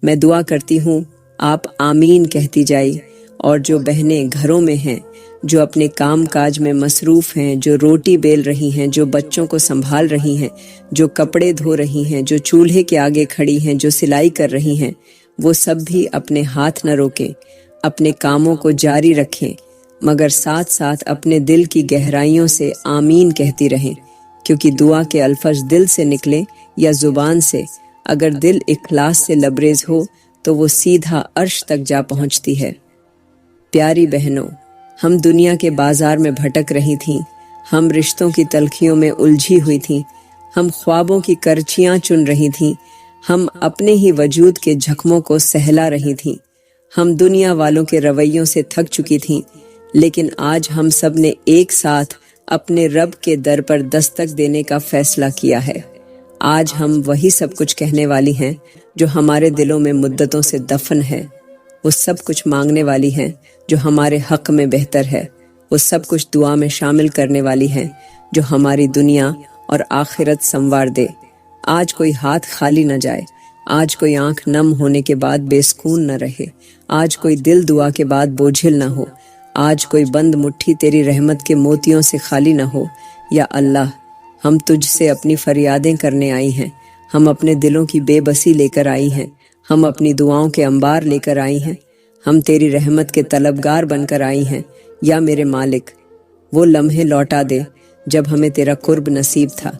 میں دعا کرتی ہوں آپ آمین کہتی جائیں، اور جو بہنیں گھروں میں ہیں، جو اپنے کام کاج میں مصروف ہیں، جو روٹی بیل رہی ہیں، جو بچوں کو سنبھال رہی ہیں، جو کپڑے دھو رہی ہیں، جو چولہے کے آگے کھڑی ہیں، جو سلائی کر رہی ہیں، وہ سب بھی اپنے ہاتھ نہ روکیں، اپنے کاموں کو جاری رکھیں، مگر ساتھ ساتھ اپنے دل کی گہرائیوں سے آمین کہتی رہیں، کیونکہ دعا کے الفاظ دل سے نکلیں یا زبان سے، اگر دل اخلاص سے لبریز ہو تو وہ سیدھا عرش تک جا پہنچتی ہے۔ پیاری بہنوں، ہم دنیا کے بازار میں بھٹک رہی تھیں، ہم رشتوں کی تلخیوں میں الجھی ہوئی تھیں، ہم خوابوں کی کرچیاں چن رہی تھیں، ہم اپنے ہی وجود کے جھکموں کو سہلا رہی تھیں، ہم دنیا والوں کے رویوں سے تھک چکی تھیں، لیکن آج ہم سب نے ایک ساتھ اپنے رب کے در پر دستک دینے کا فیصلہ کیا ہے۔ آج ہم وہی سب کچھ کہنے والی ہیں جو ہمارے دلوں میں مدتوں سے دفن ہے، وہ سب کچھ مانگنے والی ہیں جو ہمارے حق میں بہتر ہے، وہ سب کچھ دعا میں شامل کرنے والی ہیں جو ہماری دنیا اور آخرت سنوار دے۔ آج کوئی ہاتھ خالی نہ جائے، آج کوئی آنکھ نم ہونے کے بعد بے سکون نہ رہے، آج کوئی دل دعا کے بعد بوجھل نہ ہو، آج کوئی بند مٹھی تیری رحمت کے موتیوں سے خالی نہ ہو۔ یا اللہ، ہم تجھ سے اپنی فریادیں کرنے آئی ہیں، ہم اپنے دلوں کی بے بسی لے کر آئی ہیں، ہم اپنی دعاؤں کے انبار لے کر آئی ہیں، ہم تیری رحمت کے طلبگار بن کر آئی ہیں۔ یا میرے مالک، وہ لمحے لوٹا دے جب ہمیں تیرا قرب نصیب تھا،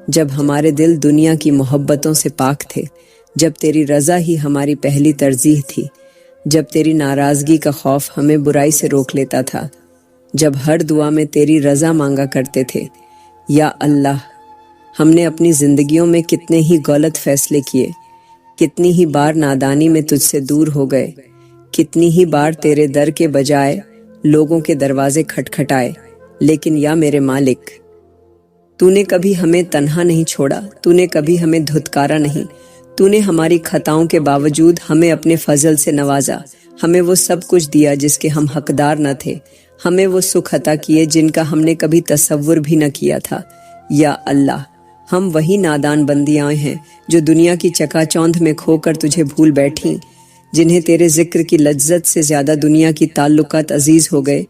جب ہمارے دل دنیا کی محبتوں سے پاک تھے، جب تیری رضا ہی ہماری پہلی ترجیح تھی، جب تیری ناراضگی کا خوف ہمیں برائی سے روک لیتا تھا، جب ہر دعا میں تیری رضا مانگا کرتے تھے۔ یا اللہ، ہم نے اپنی زندگیوں میں کتنے ہی غلط فیصلے کیے، کتنی ہی بار نادانی میں تجھ سے دور ہو گئے، کتنی ہی بار تیرے در کے بجائے لوگوں کے دروازے کھٹکھٹائے، لیکن یا میرے مالک، تو نے کبھی ہمیں تنہا نہیں چھوڑا، تو نے کبھی ہمیں دھتکارا نہیں، تو نے ہماری خطاؤں کے باوجود ہمیں اپنے فضل سے نوازا، ہمیں وہ سب کچھ دیا جس کے ہم حقدار نہ تھے، ہمیں وہ سکھ عطا کیے جن کا ہم نے کبھی تصور بھی نہ کیا تھا۔ یا اللہ، ہم وہی نادان بندیاں ہیں جو دنیا کی چکا چوندھ میں کھو کر تجھے بھول بیٹھیں، جنہیں تیرے ذکر کی لذت سے زیادہ دنیا کی تعلقات عزیز ہو گئے،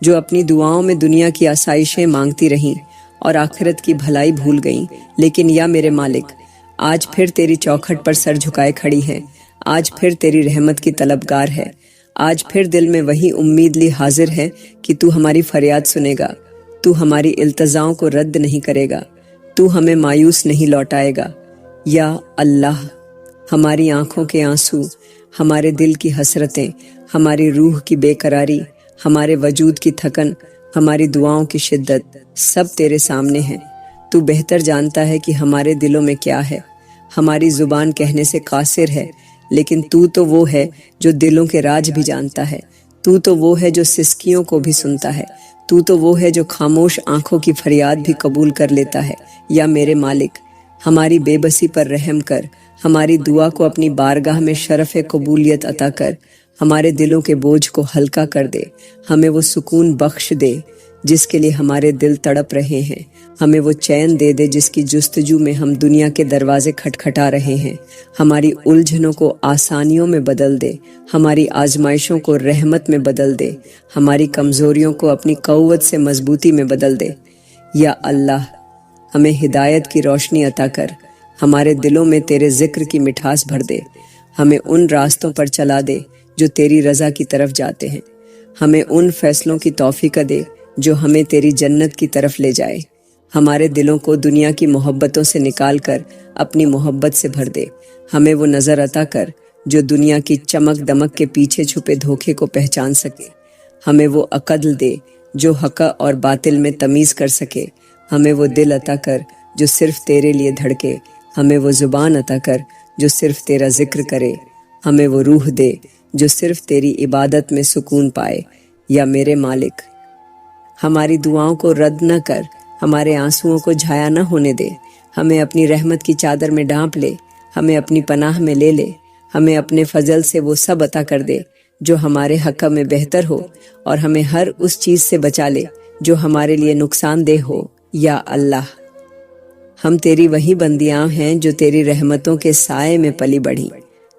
جو اپنی دعاؤں میں دنیا کی آسائشیں مانگتی رہیں اور آخرت کی بھلائی بھول گئیں۔ لیکن یا میرے مالک، آج پھر تیری چوکھٹ پر سر جھکائے کھڑی ہے، آج پھر تیری رحمت کی طلبگار ہے، آج پھر دل میں وہی امید لی حاضر ہے کہ تو ہماری فریاد سنے گا، تو ہماری التجاؤں کو رد نہیں کرے گا، تو ہمیں مایوس نہیں لوٹائے گا۔ یا اللہ، ہماری آنکھوں کے آنسو، ہمارے دل کی حسرتیں، ہماری روح کی بے قراری، ہمارے وجود کی تھکن، ہماری دعاؤں کی شدت، سب تیرے سامنے ہیں۔ تو بہتر جانتا ہے کہ ہمارے دلوں میں کیا ہے۔ ہماری زبان کہنے سے قاصر ہے، لیکن تو وہ ہے جو دلوں کے راز بھی جانتا ہے، تو وہ ہے جو سسکیوں کو بھی سنتا ہے، تو وہ ہے جو خاموش آنکھوں کی فریاد بھی قبول کر لیتا ہے۔ یا میرے مالک، ہماری بے بسی پر رحم کر، ہماری دعا کو اپنی بارگاہ میں شرف قبولیت عطا کر، ہمارے دلوں کے بوجھ کو ہلکا کر دے، ہمیں وہ سکون بخش دے جس کے لیے ہمارے دل تڑپ رہے ہیں، ہمیں وہ چین دے دے جس کی جستجو میں ہم دنیا کے دروازے کھٹکھٹا رہے ہیں، ہماری الجھنوں کو آسانیوں میں بدل دے، ہماری آزمائشوں کو رحمت میں بدل دے، ہماری کمزوریوں کو اپنی قوت سے مضبوطی میں بدل دے۔ یا اللہ، ہمیں ہدایت کی روشنی عطا کر، ہمارے دلوں میں تیرے ذکر کی مٹھاس بھر دے، ہمیں ان راستوں پر چلا دے جو تیری رضا کی طرف جاتے ہیں، ہمیں ان فیصلوں کی توفیق دے جو ہمیں تیری جنت کی طرف لے جائے، ہمارے دلوں کو دنیا کی محبتوں سے نکال کر اپنی محبت سے بھر دے، ہمیں وہ نظر عطا کر جو دنیا کی چمک دمک کے پیچھے چھپے دھوکے کو پہچان سکے، ہمیں وہ عقل دے جو حق اور باطل میں تمیز کر سکے، ہمیں وہ دل عطا کر جو صرف تیرے لیے دھڑکے، ہمیں وہ زبان عطا کر جو صرف تیرا ذکر کرے، ہمیں وہ روح دے جو صرف تیری عبادت میں سکون پائے۔ یا میرے مالک، ہماری دعاؤں کو رد نہ کر، ہمارے آنسوؤں کو جھایا نہ ہونے دے، ہمیں اپنی رحمت کی چادر میں ڈھانپ لے، ہمیں اپنی پناہ میں لے لے، ہمیں اپنے فضل سے وہ سب عطا کر دے جو ہمارے حق میں بہتر ہو، اور ہمیں ہر اس چیز سے بچا لے جو ہمارے لیے نقصان دہ ہو۔ یا اللہ، ہم تیری وہی بندیاں ہیں جو تیری رحمتوں کے سائے میں پلی بڑھی،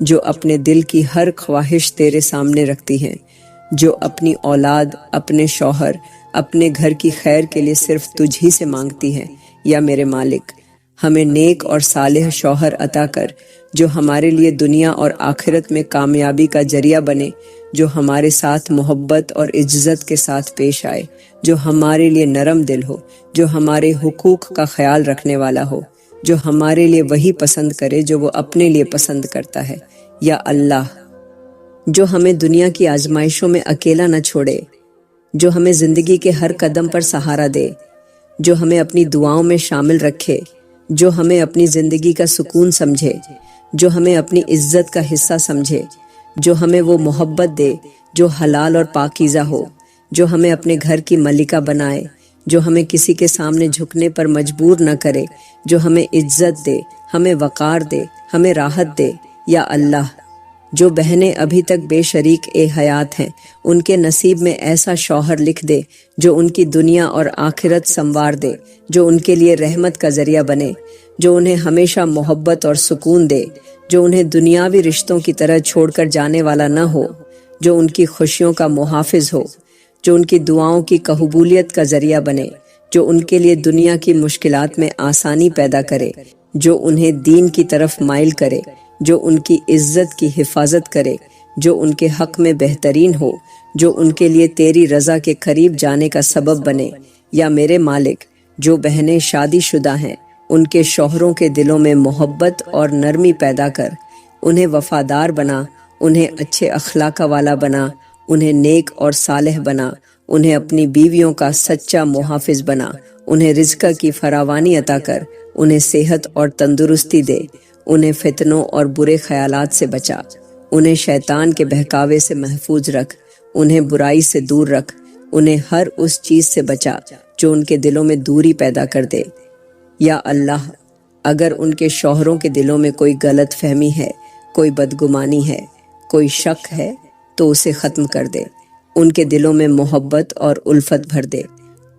جو اپنے دل کی ہر خواہش تیرے سامنے رکھتی ہیں، جو اپنی اولاد، اپنے شوہر، اپنے گھر کی خیر کے لیے صرف تجھ ہی سے مانگتی ہے۔ یا میرے مالک، ہمیں نیک اور صالح شوہر عطا کر جو ہمارے لیے دنیا اور آخرت میں کامیابی کا ذریعہ بنے، جو ہمارے ساتھ محبت اور عزت کے ساتھ پیش آئے، جو ہمارے لیے نرم دل ہو، جو ہمارے حقوق کا خیال رکھنے والا ہو، جو ہمارے لیے وہی پسند کرے جو وہ اپنے لیے پسند کرتا ہے۔ یا اللہ، جو ہمیں دنیا کی آزمائشوں میں اکیلا نہ چھوڑے، جو ہمیں زندگی کے ہر قدم پر سہارا دے، جو ہمیں اپنی دعاؤں میں شامل رکھے، جو ہمیں اپنی زندگی کا سکون سمجھے، جو ہمیں اپنی عزت کا حصہ سمجھے، جو ہمیں وہ محبت دے جو حلال اور پاکیزہ ہو، جو ہمیں اپنے گھر کی ملکہ بنائے، جو ہمیں کسی کے سامنے جھکنے پر مجبور نہ کرے، جو ہمیں عزت دے، ہمیں وقار دے، ہمیں راحت دے۔ یا اللہ، جو بہنیں ابھی تک بے شریک حیات ہیں، ان کے نصیب میں ایسا شوہر لکھ دے جو ان کی دنیا اور آخرت سنوار دے، جو ان کے لیے رحمت کا ذریعہ بنے، جو انہیں ہمیشہ محبت اور سکون دے، جو انہیں دنیاوی رشتوں کی طرح چھوڑ کر جانے والا نہ ہو، جو ان کی خوشیوں کا محافظ ہو، جو ان کی دعاؤں کی قبولیت کا ذریعہ بنے، جو ان کے لیے دنیا کی مشکلات میں آسانی پیدا کرے، جو انہیں دین کی طرف مائل کرے، جو ان کی عزت کی حفاظت کرے، جو ان کے حق میں بہترین ہو، جو ان کے لیے تیری رضا کے قریب جانے کا سبب بنے۔ یا میرے مالک، جو بہنیں شادی شدہ ہیں، ان کے شوہروں کے دلوں میں محبت اور نرمی پیدا کر، انہیں وفادار بنا، انہیں اچھے اخلاق والا بنا، انہیں نیک اور صالح بنا، انہیں اپنی بیویوں کا سچا محافظ بنا، انہیں رزق کی فراوانی عطا کر، انہیں صحت اور تندرستی دے، انہیں فتنوں اور برے خیالات سے بچا، انہیں شیطان کے بہکاوے سے محفوظ رکھ، انہیں برائی سے دور رکھ، انہیں ہر اس چیز سے بچا جو ان کے دلوں میں دوری پیدا کر دے۔ یا اللہ، اگر ان کے شوہروں کے دلوں میں کوئی غلط فہمی ہے، کوئی بدگمانی ہے، کوئی شک ہے، تو اسے ختم کر دے، ان کے دلوں میں محبت اور الفت بھر دے،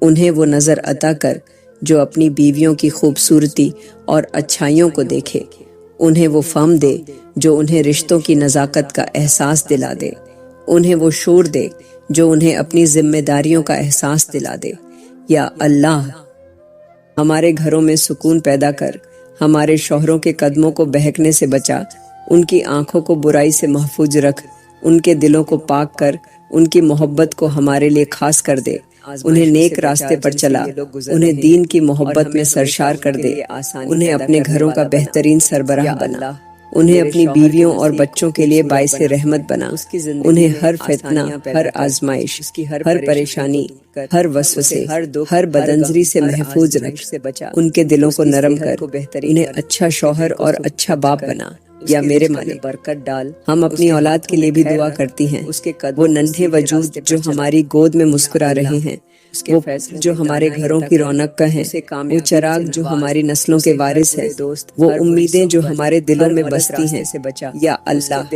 انہیں وہ نظر عطا کر جو اپنی بیویوں کی خوبصورتی اور اچھائیوں کو دیکھے، انہیں وہ فہم دے جو انہیں رشتوں کی نزاکت کا احساس دلا دے، انہیں وہ شعور دے جو انہیں اپنی ذمہ داریوں کا احساس دلا دے۔ یا اللہ، ہمارے گھروں میں سکون پیدا کر، ہمارے شوہروں کے قدموں کو بہکنے سے بچا، ان کی آنکھوں کو برائی سے محفوظ رکھ، ان کے دلوں کو پاک کر، ان کی محبت کو ہمارے لیے خاص کر دے، انہیں نیک راستے پر چلا، انہیں دین کی محبت میں سرشار کر دے، انہیں اپنے گھروں کا بہترین سربراہ بنا، انہیں اپنی بیویوں اور بچوں کے لیے باعث رحمت بنا، انہیں ہر فتنہ، ہر آزمائش، ہر پریشانی، ہر وسوسے، ہر بدنظری سے محفوظ رکھ، ان کے دلوں کو نرم کر، انہیں اچھا شوہر اور اچھا باپ بنا۔ یا میرے مالک، برکت ڈال۔ ہم اپنی اولاد کے لیے بھی دعا کرتی ہیں، وہ ننھے وجود جو ہماری گود میں مسکرا رہے ہیں، وہ جو ہمارے گھروں کی رونق کا ہیں، وہ چراغ جو ہماری نسلوں کے وارث ہیں، وہ امیدیں جو ہمارے دلوں میں بستی ہیں۔ یا اللہ،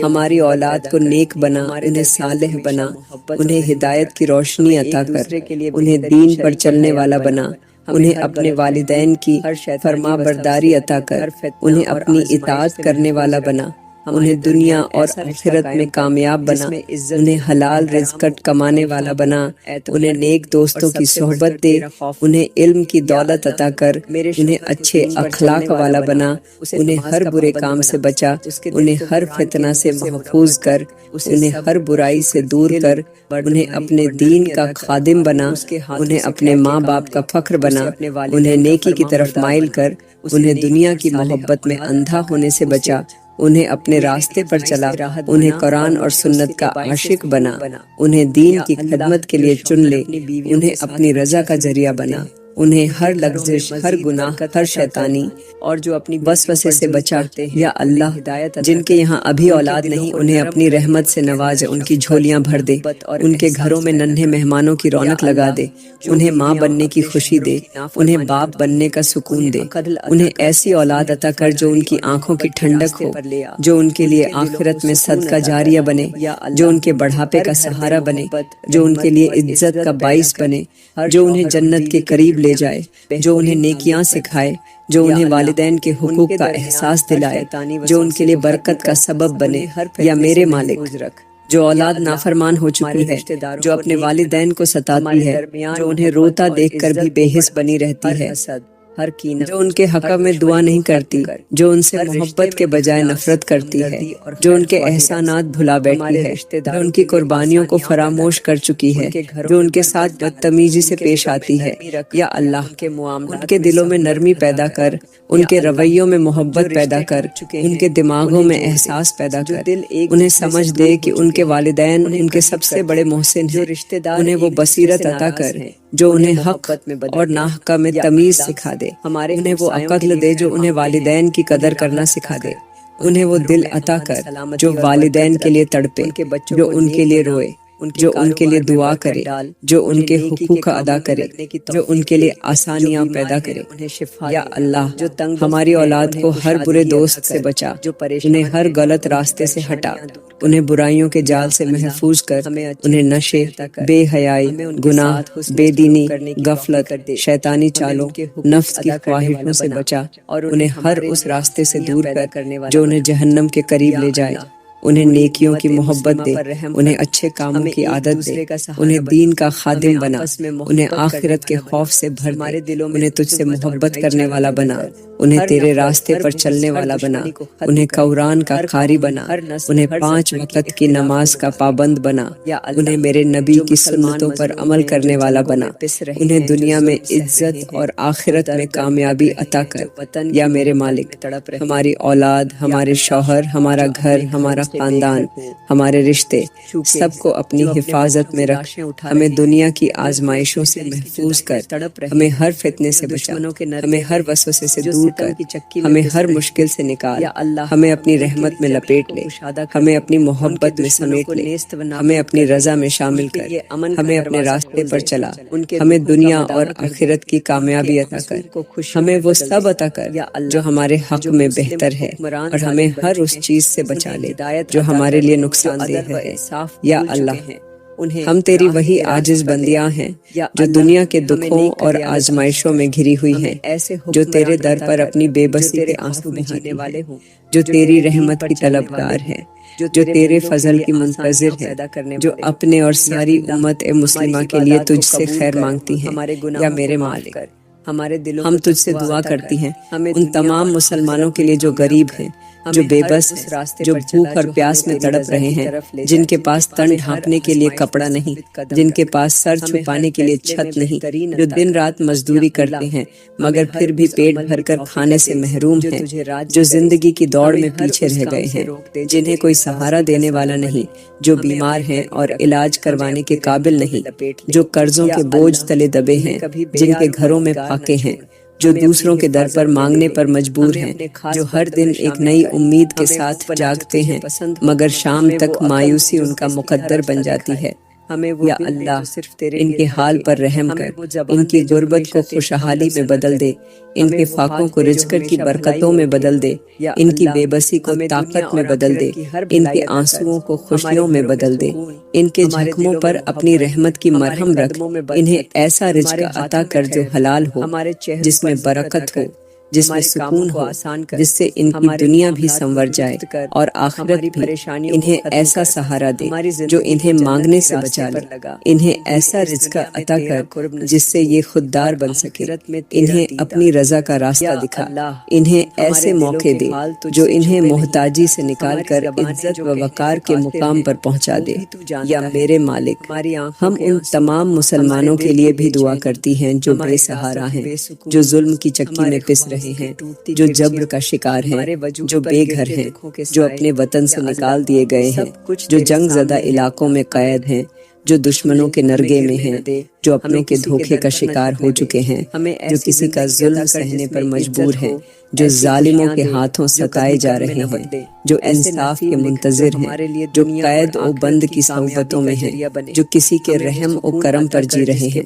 ہماری اولاد کو نیک بنا، انہیں صالح بنا، انہیں ہدایت کی روشنی عطا کر، انہیں دین پر چلنے والا بنا، انہیں اپنے والدین کی فرما برداری عطا کر، انہیں اپنی اطاعت کرنے والا بنا، انہیں دنیا اور آخرت میں کامیاب بنا، انہیں حلال رزق کمانے والا بنا، انہیں نیک دوستوں کی صحبت دے، انہیں علم کی دولت عطا کر، انہیں اچھے اخلاق والا بنا، انہیں ہر برے کام سے بچا، انہیں ہر فتنہ سے محفوظ کر، انہیں ہر برائی سے دور کر، انہیں اپنے دین کا خادم بنا، انہیں اپنے ماں باپ کا فخر بنا، انہیں نیکی کی طرف مائل کر، انہیں دنیا کی محبت میں اندھا ہونے سے بچا، انہیں اپنے راستے پر چلا، انہیں قرآن اور سنت کا عاشق بنا، انہیں دین کی خدمت کے لیے چن لے، انہیں اپنی رضا کا ذریعہ بنا، انہیں ہر لغزش، ہر گناہ، ہر شیطانی اور جو اپنی وسوسے سے بچاتے ہیں۔ یا اللہ، جن کے یہاں ابھی اولاد نہیں، انہیں اپنی رحمت سے نواز، ان کی جھولیاں بھر دے، ان کے گھروں میں ننھے مہمانوں کی رونق لگا دے، انہیں ماں بننے کی خوشی دے، انہیں باپ بننے کا سکون دے، انہیں ایسی اولاد عطا کر جو ان کی آنکھوں کی ٹھنڈک ہو، جو ان کے لیے آخرت میں صدقہ جاریہ بنے، جو ان کے بڑھاپے کا سہارا بنے، جو ان کے لیے عزت کا باعث بنے، جو انہیں جنت کے قریب لے لے جائے، جو انہیں نیکیاں سکھائے، جو انہیں والدین کے حقوق کا احساس دلائے، جو ان کے لیے برکت کا سبب بنے۔ یا میرے مالک، جو اولاد نافرمان ہو چکی ہے، جو اپنے والدین کو ستاتی ہے، جو انہیں روتا دیکھ کر بھی بے حس بنی رہتی ہے، جو ان کے حق میں دعا نہیں کرتی، جو ان سے محبت کے بجائے نفرت کرتی ہے، جو ان کے احسانات بھلا بیٹھی ہے، جو ان کی قربانیوں کو فراموش کر چکی ہے، جو ان کے ساتھ بدتمیزی سے پیش آتی ہے۔ یا اللہ، ان کے دلوں میں نرمی پیدا کر، ان کے رویوں میں محبت پیدا کر، ان کے دماغوں میں احساس پیدا کر، انہیں سمجھ دے کہ ان کے والدین ان کے سب سے بڑے محسن ہیں۔ انہیں وہ بصیرت عطا کر جو انہیں حق اور ناحق میں تمیز سکھا دے۔ انہیں وہ عقل دے جو انہیں والدین کی قدر کرنا سکھا دے۔ انہیں وہ دل عطا کر جو والدین کے لیے تڑپے، جو ان کے لیے روئے، جو ان کے لیے دعا کرے، جو ان کے حقوق ادا کرے، جو ان کے لیے آسانیاں پیدا کرے۔ یا اللہ، ہماری اولاد کو ہر برے دوست سے بچا، انہیں ہر غلط راستے سے ہٹا، انہیں برائیوں کے جال سے محفوظ کر، انہیں نشے، بے حیائی، گناہ، بے دینی، غفلت، شیطانی چالوں، نفس کی خواہشوں سے بچا، انہیں ہر اس راستے سے دور کر جو انہیں جہنم کے قریب لے جائے۔ انہیں نیکیوں کی محبت دے، انہیں اچھے کاموں کی عادت دے، انہیں دین کا خادم بنا، انہیں آخرت کے خوف سے بھر دے، انہیں تجھ سے محبت کرنے والا بنا، انہیں تیرے راستے پر چلنے والا بنا، انہیں قرآن کا قاری بنا، انہیں 5 وقت کی نماز کا پابند بنا، انہیں میرے نبی کی سنتوں پر عمل کرنے والا بنا، انہیں دنیا میں عزت اور آخرت میں کامیابی عطا کر۔ یا میرے مالک، ہماری اولاد، ہمارے شوہر، ہمارا گھر، ہمارا خاندان، ہمارے رشتے، سب کو اپنی حفاظت میں رکھ، ہمیں دنیا کی آزمائشوں سے محفوظ کر، ہمیں ہر فتنے سے بچا، ہمیں ہر وسوسے سے دور کر، ہمیں ہر مشکل سے نکال، ہمیں اپنی رحمت میں لپیٹ لے، ہمیں اپنی محبت میں سمیٹ لے، ہمیں اپنی رضا میں شامل کر، ہمیں اپنے راستے پر چلا، ہمیں دنیا اور آخرت کی کامیابی عطا کر، ہمیں وہ سب عطا کر جو ہمارے حق میں بہتر ہے، اور ہمیں ہر اس چیز سے بچا لے جو ہمارے لیے نقصان دہ ہے۔ یا اللہ، ہم تیری وہی عاجز بندیاں ہیں جو دنیا کے دکھوں اور آزمائشوں میں گھری ہوئی ہیں، جو تیرے در پر اپنی بے بسی کے آنسو بہانے والے ہوں، جو تیری رحمت کی طلبگار ہے، جو تیرے فضل کی منتظر ہے، جو اپنے اور ساری امت مسلمہ کے لیے تجھ سے خیر مانگتی ہیں۔ یا میرے مالک، ہم تجھ سے دعا کرتی ہیں ان تمام مسلمانوں کے لیے جو غریب ہیں، جو بے بس ہیں، جو بھوک اور پیاس میں تڑپ رہے ہیں، جن کے پاس تن ڈھانپنے کے لیے کپڑا نہیں، جن کے پاس سر چھپانے کے لیے چھت نہیں، جو دن رات مزدوری کرتے ہیں مگر پھر بھی پیٹ بھر کر کھانے سے محروم ہیں، جو زندگی کی دوڑ میں پیچھے رہ گئے ہیں، جنہیں کوئی سہارا دینے والا نہیں، جو بیمار ہیں اور علاج کروانے کے قابل نہیں، جو قرضوں کے بوجھ تلے دبے ہیں، جن کے گھروں میں فاقے ہیں، جو دوسروں کے در پر مانگنے پر مجبور ہیں، جو ہر دن ایک نئی امید کے ساتھ جاگتے ہیں مگر شام تک مایوسی ان کا مقدر بن جاتی ہے۔ یا اللہ، ان کے حال پر رحم کر، ان کی غربت کو خوشحالی میں بدل دے، ان کے فاقوں کو رزق کی برکتوں میں بدل دے، ان کی بے بسی کو طاقت میں بدل دے، ان کے آنسوؤں کو خوشیوں میں بدل دے، ان کے زخموں پر اپنی رحمت کی مرہم رکھ، انہیں ایسا رزق عطا کر جو حلال ہو، جس میں برکت ہو، جس میں سکون ہو، جس سے ان کی دنیا بھی سنور جائے اور آخرت بھی۔ انہیں ایسا سہارا دے جو انہیں مانگنے سے بچا لے، انہیں ایسا رزق عطا کر جس سے یہ خوددار بن سکے، انہیں اپنی رضا کا راستہ دکھا، انہیں ایسے موقع دے جو انہیں محتاجی سے نکال کر عزت و وقار کے مقام پر پہنچا دے۔ یا میرے مالک، ہم ان تمام مسلمانوں کے لیے بھی دعا کرتی ہیں جو بے سہارا ہیں، جو ظلم کی چکی میں پس رہے ہیں، جو جبر کا شکار ہیں، جو بے گھر ہیں، جو اپنے وطن سے نکال دیے گئے ہیں، جو جنگ زدہ علاقوں میں قید ہیں، جو دشمنوں کے نرغے میں ہیں، جو اپنوں کے دھوکے کا شکار ہو چکے ہیں، جو کسی کا ظلم سہنے پر مجبور ہیں، جو ظالموں کے ہاتھوں ستائے جا رہے ہیں، جو انصاف کے منتظر ہیں، جو قید و بند کی صحبتوں میں ہیں، جو کسی کے رحم و کرم پر جی رہے ہیں۔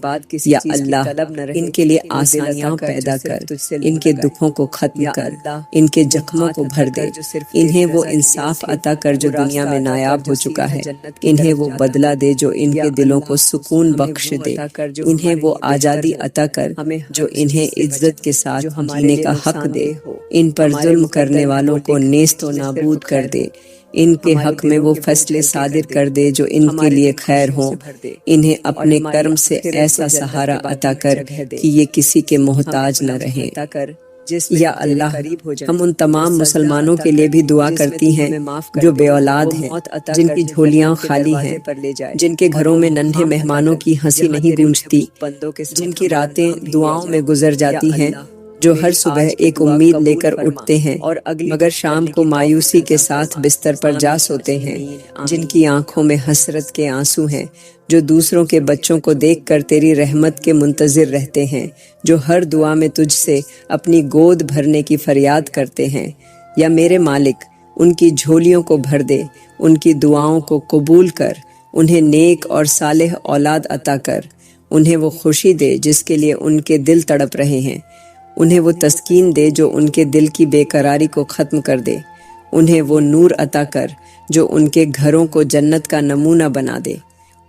یا اللہ، ان کے لیے آسانیاں پیدا کر، ان کے دکھوں کو ختم کر، ان کے زخموں کو بھر دے، انہیں وہ انصاف عطا کر جو دنیا میں نایاب ہو چکا ہے، انہیں وہ بدلہ دے جو ان کے دلوں کو سکون بخش دے، انہیں وہ آزادی عطا کر جو انہیں عزت کے ساتھ جینے کا حق دے، ان پر ظلم کرنے والوں کو نیست و نابود کر دے، ان کے حق میں وہ فیصلے صادر کر دے جو ان کے لیے خیر ہوں، انہیں اپنے کرم سے ایسا سہارا عطا کر کہ یہ کسی کے محتاج نہ رہیں۔ یا اللہ، ہم ان تمام مسلمانوں کے لیے بھی دعا کرتی ہیں جو بے اولاد ہیں، جن کی جھولیاں خالی ہیں، جن کے گھروں میں ننھے مہمانوں کی ہنسی نہیں گونجتی، جن کی راتیں دعاؤں میں گزر جاتی ہیں، جو ہر صبح ایک امید لے کر اٹھتے ہیں مگر شام کو مایوسی کے ساتھ بستر پر جا سوتے ہیں، جن کی آنکھوں میں حسرت کے آنسو ہیں، جو دوسروں کے بچوں کو دیکھ کر تیری رحمت کے منتظر رہتے ہیں، جو ہر دعا میں تجھ سے اپنی گود بھرنے کی فریاد کرتے ہیں۔ یا میرے مالک، ان کی جھولیوں کو بھر دے، ان کی دعاؤں کو قبول کر، انہیں نیک اور صالح اولاد عطا کر، انہیں وہ خوشی دے جس کے لیے ان کے دل تڑپ رہے ہیں، انہیں وہ تسکین دے جو ان کے دل کی بے قراری کو ختم کر دے، انہیں وہ نور عطا کر جو ان کے گھروں کو جنت کا نمونہ بنا دے،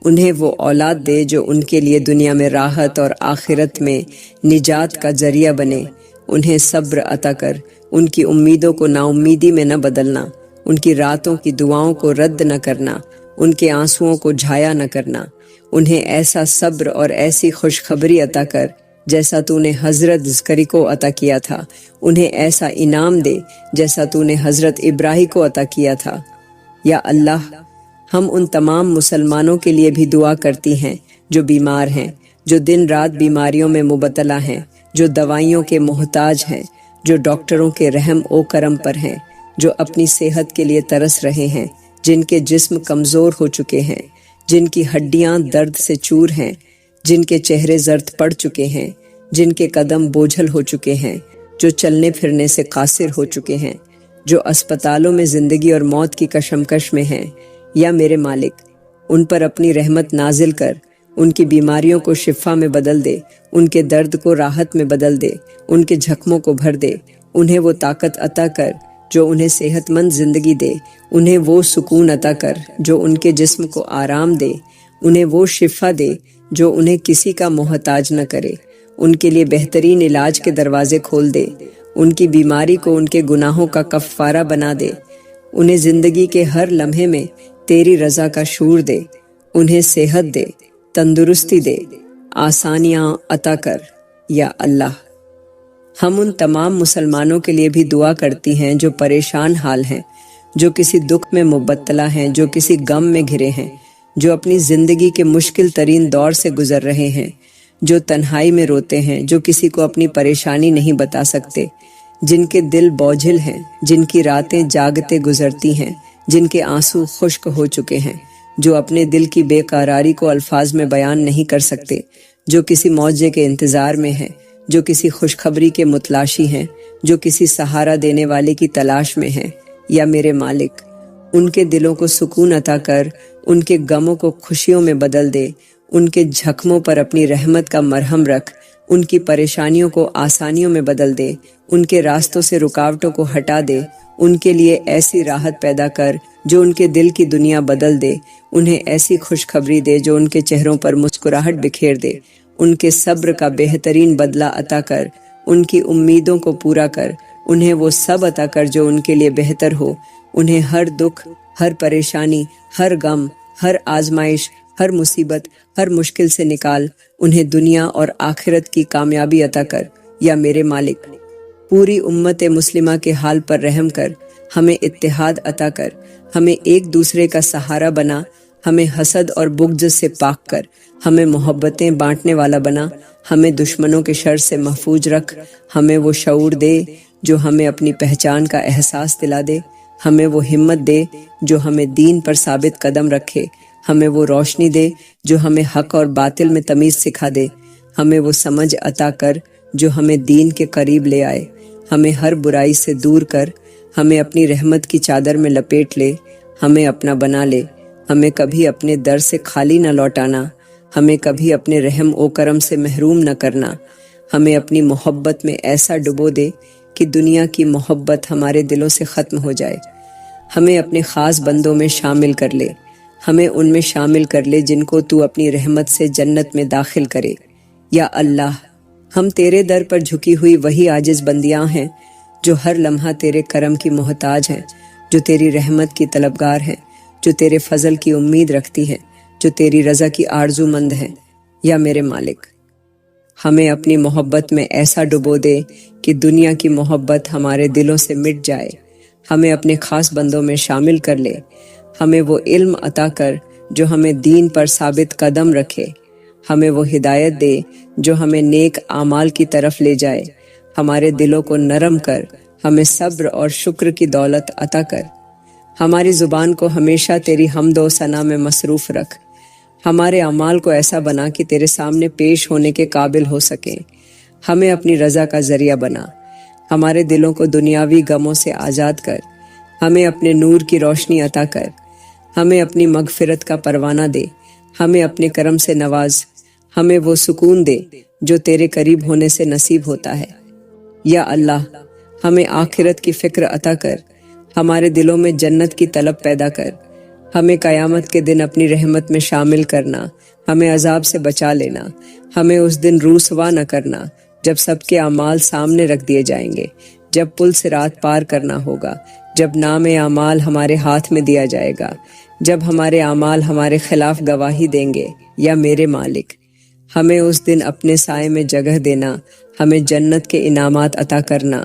انہیں وہ اولاد دے جو ان کے لیے دنیا میں راحت اور آخرت میں نجات کا ذریعہ بنے، انہیں صبر عطا کر، ان کی امیدوں کو نا امیدی میں نہ بدلنا، ان کی راتوں کی دعاؤں کو رد نہ کرنا، ان کے آنسوؤں کو جھایا نہ کرنا، انہیں ایسا صبر اور ایسی خوشخبری عطا کر جیسا تو نے حضرت زکریا کو عطا کیا تھا، انہیں ایسا انعام دے جیسا تو نے حضرت ابراہیم کو عطا کیا تھا۔ یا اللہ، ہم ان تمام مسلمانوں کے لیے بھی دعا کرتی ہیں جو بیمار ہیں، جو دن رات بیماریوں میں مبتلا ہیں، جو دوائیوں کے محتاج ہیں، جو ڈاکٹروں کے رحم و کرم پر ہیں، جو اپنی صحت کے لیے ترس رہے ہیں، جن کے جسم کمزور ہو چکے ہیں، جن کی ہڈیاں درد سے چور ہیں، جن کے چہرے زرد پڑ چکے ہیں، جن کے قدم بوجھل ہو چکے ہیں، جو چلنے پھرنے سے قاصر ہو چکے ہیں، جو اسپتالوں میں زندگی اور موت کی کشمکش میں ہیں۔ یا میرے مالک، ان پر اپنی رحمت نازل کر، ان کی بیماریوں کو شفا میں بدل دے، ان کے درد کو راحت میں بدل دے، ان کے زخموں کو بھر دے، انہیں وہ طاقت عطا کر جو انہیں صحت مند زندگی دے، انہیں وہ سکون عطا کر جو ان کے جسم کو آرام دے، انہیں وہ شفا دے جو انہیں کسی کا محتاج نہ کرے، ان کے لیے بہترین علاج کے دروازے کھول دے، ان کی بیماری کو ان کے گناہوں کا کفارہ بنا دے، انہیں زندگی کے ہر لمحے میں تیری رضا کا شعور دے، انہیں صحت دے، تندرستی دے، آسانیاں عطا کر۔ یا اللہ، ہم ان تمام مسلمانوں کے لیے بھی دعا کرتی ہیں جو پریشان حال ہیں، جو کسی دکھ میں مبتلا ہیں، جو کسی غم میں گھرے ہیں، جو اپنی زندگی کے مشکل ترین دور سے گزر رہے ہیں، جو تنہائی میں روتے ہیں، جو کسی کو اپنی پریشانی نہیں بتا سکتے، جن کے دل بوجھل ہیں، جن کی راتیں جاگتے گزرتی ہیں، جن کے آنسو خشک ہو چکے ہیں، جو اپنے دل کی بے قراری کو الفاظ میں بیان نہیں کر سکتے، جو کسی معجزے کے انتظار میں ہیں، جو کسی خوشخبری کے متلاشی ہیں، جو کسی سہارا دینے والے کی تلاش میں ہیں۔ یا میرے مالک، ان کے دلوں کو سکون عطا کر، ان کے غموں کو خوشیوں میں بدل دے، ان کے زخموں پر اپنی رحمت کا مرہم رکھ، ان کی پریشانیوں کو آسانیوں میں بدل دے، ان کے راستوں سے رکاوٹوں کو ہٹا دے، ان کے لیے ایسی راحت پیدا کر جو ان کے دل کی دنیا بدل دے، انہیں ایسی خوشخبری دے جو ان کے چہروں پر مسکراہٹ بکھیر دے، ان کے صبر کا بہترین بدلہ عطا کر، ان کی امیدوں کو پورا کر، انہیں وہ سب عطا کر جو ان کے لیے بہتر ہو، انہیں ہر دکھ، ہر پریشانی، ہر غم، ہر آزمائش، ہر مصیبت، ہر مشکل سے نکال، انہیں دنیا اور آخرت کی کامیابی عطا کر۔ یا میرے مالک، پوری امت مسلمہ کے حال پر رحم کر، ہمیں اتحاد عطا کر، ہمیں ایک دوسرے کا سہارا بنا، ہمیں حسد اور بغض سے پاک کر، ہمیں محبتیں بانٹنے والا بنا، ہمیں دشمنوں کے شر سے محفوظ رکھ، ہمیں وہ شعور دے جو ہمیں اپنی پہچان کا احساس دلا دے، ہمیں وہ ہمت دے جو ہمیں دین پر ثابت قدم رکھے، ہمیں وہ روشنی دے جو ہمیں حق اور باطل میں تمیز سکھا دے، ہمیں وہ سمجھ عطا کر جو ہمیں دین کے قریب لے آئے، ہمیں ہر برائی سے دور کر، ہمیں اپنی رحمت کی چادر میں لپیٹ لے، ہمیں اپنا بنا لے، ہمیں کبھی اپنے در سے خالی نہ لوٹانا، ہمیں کبھی اپنے رحم و کرم سے محروم نہ کرنا، ہمیں اپنی محبت میں ایسا ڈبو دے کہ دنیا کی محبت ہمارے دلوں سے ختم ہو جائے، ہمیں اپنے خاص بندوں میں شامل کر لے، ہمیں ان میں شامل کر لے جن کو تو اپنی رحمت سے جنت میں داخل کرے۔ یا اللہ، ہم تیرے در پر جھکی ہوئی وہی عاجز بندیاں ہیں جو ہر لمحہ تیرے کرم کی محتاج ہیں، جو تیری رحمت کی طلبگار ہیں، جو تیرے فضل کی امید رکھتی ہیں، جو تیری رضا کی آرزو مند ہیں۔ یا میرے مالک، ہمیں اپنی محبت میں ایسا ڈبو دے کہ دنیا کی محبت ہمارے دلوں سے مٹ جائے۔ ہمیں اپنے خاص بندوں میں شامل کر لے۔ ہمیں وہ علم عطا کر جو ہمیں دین پر ثابت قدم رکھے۔ ہمیں وہ ہدایت دے جو ہمیں نیک اعمال کی طرف لے جائے۔ ہمارے دلوں کو نرم کر، ہمیں صبر اور شکر کی دولت عطا کر۔ ہماری زبان کو ہمیشہ تیری حمد و ثنا میں مصروف رکھ۔ ہمارے اعمال کو ایسا بنا کہ تیرے سامنے پیش ہونے کے قابل ہو سکیں۔ ہمیں اپنی رضا کا ذریعہ بنا۔ ہمارے دلوں کو دنیاوی غموں سے آزاد کر۔ ہمیں اپنے نور کی روشنی عطا کر۔ ہمیں اپنی مغفرت کا پروانہ دے۔ ہمیں اپنے کرم سے نواز۔ ہمیں وہ سکون دے جو تیرے قریب ہونے سے نصیب ہوتا ہے۔ یا اللہ، ہمیں آخرت کی فکر عطا کر۔ ہمارے دلوں میں جنت کی طلب پیدا کر۔ ہمیں قیامت کے دن اپنی رحمت میں شامل کرنا۔ ہمیں عذاب سے بچا لینا۔ ہمیں اس دن رسوا نہ کرنا جب سب کے اعمال سامنے رکھ دیے جائیں گے، جب پل صراط پار کرنا ہوگا، جب نام اعمال ہمارے ہاتھ میں دیا جائے گا، جب ہمارے اعمال ہمارے خلاف گواہی دیں گے۔ یا میرے مالک، ہمیں اس دن اپنے سائے میں جگہ دینا، ہمیں جنت کے انعامات عطا کرنا،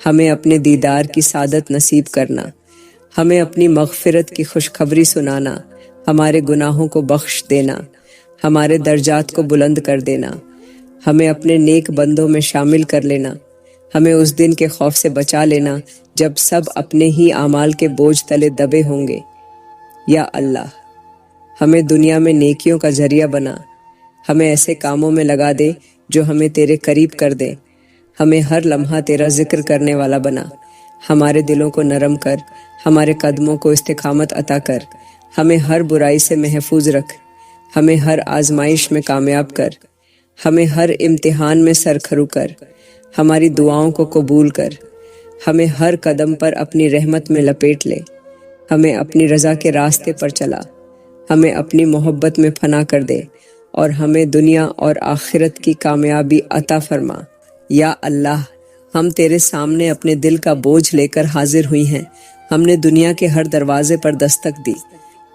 ہمیں اپنے دیدار کی سعادت نصیب کرنا، ہمیں اپنی مغفرت کی خوشخبری سنانا، ہمارے گناہوں کو بخش دینا، ہمارے درجات کو بلند کر دینا، ہمیں اپنے نیک بندوں میں شامل کر لینا، ہمیں اس دن کے خوف سے بچا لینا جب سب اپنے ہی اعمال کے بوجھ تلے دبے ہوں گے۔ یا اللہ، ہمیں دنیا میں نیکیوں کا ذریعہ بنا۔ ہمیں ایسے کاموں میں لگا دے جو ہمیں تیرے قریب کر دے۔ ہمیں ہر لمحہ تیرا ذکر کرنے والا بنا۔ ہمارے دلوں کو نرم کر، ہمارے قدموں کو استقامت عطا کر۔ ہمیں ہر برائی سے محفوظ رکھ۔ ہمیں ہر آزمائش میں کامیاب کر۔ ہمیں ہر امتحان میں سرخرو کر۔ ہماری دعاؤں کو قبول کر۔ ہمیں ہر قدم پر اپنی رحمت میں لپیٹ لے۔ ہمیں اپنی رضا کے راستے پر چلا۔ ہمیں اپنی محبت میں فنا کر دے اور ہمیں دنیا اور آخرت کی کامیابی عطا فرما۔ یا اللہ، ہم تیرے سامنے اپنے دل کا بوجھ لے کر حاضر ہوئی ہیں۔ ہم نے دنیا کے ہر دروازے پر دستک دی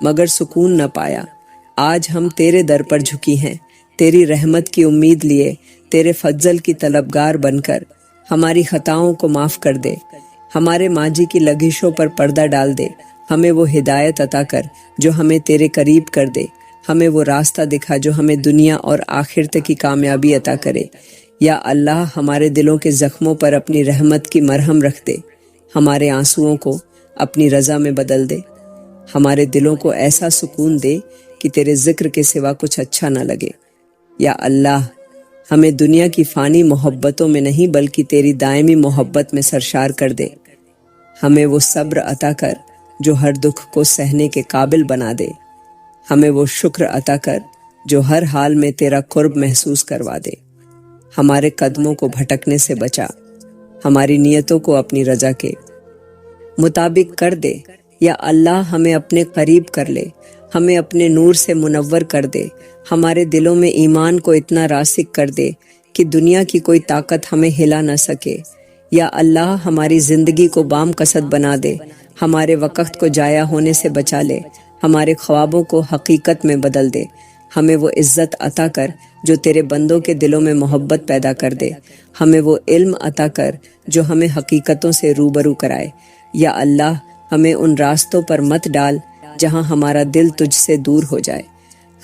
مگر سکون نہ پایا۔ آج ہم تیرے در پر جھکی ہیں، تیری رحمت کی امید لیے، تیرے فضل کی طلبگار بن کر۔ ہماری خطاؤں کو معاف کر دے، ہمارے ماضی کی لغزشوں پر پردہ ڈال دے۔ ہمیں وہ ہدایت عطا کر جو ہمیں تیرے قریب کر دے۔ ہمیں وہ راستہ دکھا جو ہمیں دنیا اور آخرت کی کامیابی عطا کرے۔ یا اللہ، ہمارے دلوں کے زخموں پر اپنی رحمت کی مرہم رکھ دے۔ ہمارے آنسوؤں کو اپنی رضا میں بدل دے۔ ہمارے دلوں کو ایسا سکون دے کہ تیرے ذکر کے سوا کچھ اچھا نہ لگے۔ یا اللہ، ہمیں دنیا کی فانی محبتوں میں نہیں بلکہ تیری دائمی محبت میں سرشار کر دے۔ ہمیں وہ صبر عطا کر جو ہر دکھ کو سہنے کے قابل بنا دے۔ ہمیں وہ شکر عطا کر جو ہر حال میں تیرا قرب محسوس کروا دے۔ ہمارے قدموں کو بھٹکنے سے بچا، ہماری نیتوں کو اپنی رضا کے مطابق کر دے۔ یا اللہ، ہمیں اپنے قریب کر لے، ہمیں اپنے نور سے منور کر دے۔ ہمارے دلوں میں ایمان کو اتنا راسخ کر دے کہ دنیا کی کوئی طاقت ہمیں ہلا نہ سکے۔ یا اللہ، ہماری زندگی کو بام قصد بنا دے، ہمارے وقت کو ضائع ہونے سے بچا لے، ہمارے خوابوں کو حقیقت میں بدل دے۔ ہمیں وہ عزت عطا کر جو تیرے بندوں کے دلوں میں محبت پیدا کر دے۔ ہمیں وہ علم عطا کر جو ہمیں حقیقتوں سے روبرو کرائے۔ یا اللہ، ہمیں ان راستوں پر مت ڈال جہاں ہمارا دل تجھ سے دور ہو جائے۔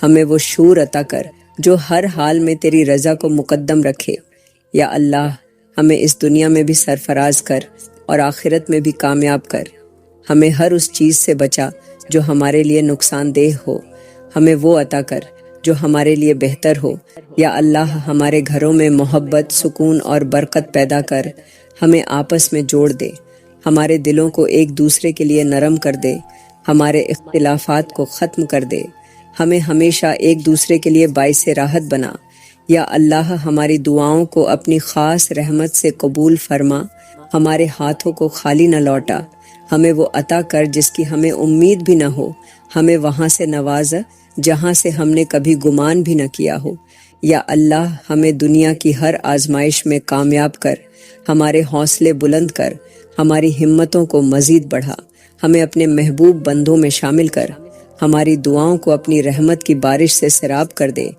ہمیں وہ شعور عطا کر جو ہر حال میں تیری رضا کو مقدم رکھے۔ یا اللہ، ہمیں اس دنیا میں بھی سرفراز کر اور آخرت میں بھی کامیاب کر۔ ہمیں ہر اس چیز سے بچا جو ہمارے لیے نقصان دہ ہو۔ ہمیں وہ عطا کر جو ہمارے لیے بہتر ہو۔ یا اللہ، ہمارے گھروں میں محبت، سکون اور برکت پیدا کر۔ ہمیں آپس میں جوڑ دے، ہمارے دلوں کو ایک دوسرے کے لیے نرم کر دے، ہمارے اختلافات کو ختم کر دے، ہمیں ہمیشہ ایک دوسرے کے لیے باعث راحت بنا۔ یا اللہ، ہماری دعاؤں کو اپنی خاص رحمت سے قبول فرما، ہمارے ہاتھوں کو خالی نہ لوٹا۔ ہمیں وہ عطا کر جس کی ہمیں امید بھی نہ ہو، ہمیں وہاں سے نواز جہاں سے ہم نے کبھی گمان بھی نہ کیا ہو۔ یا اللہ ہمیں دنیا کی ہر آزمائش میں کامیاب کر، ہمارے حوصلے بلند کر، ہماری ہمتوں کو مزید بڑھا، ہمیں اپنے محبوب بندوں میں شامل کر، ہماری دعاؤں کو اپنی رحمت کی بارش سے سیراب کر دے۔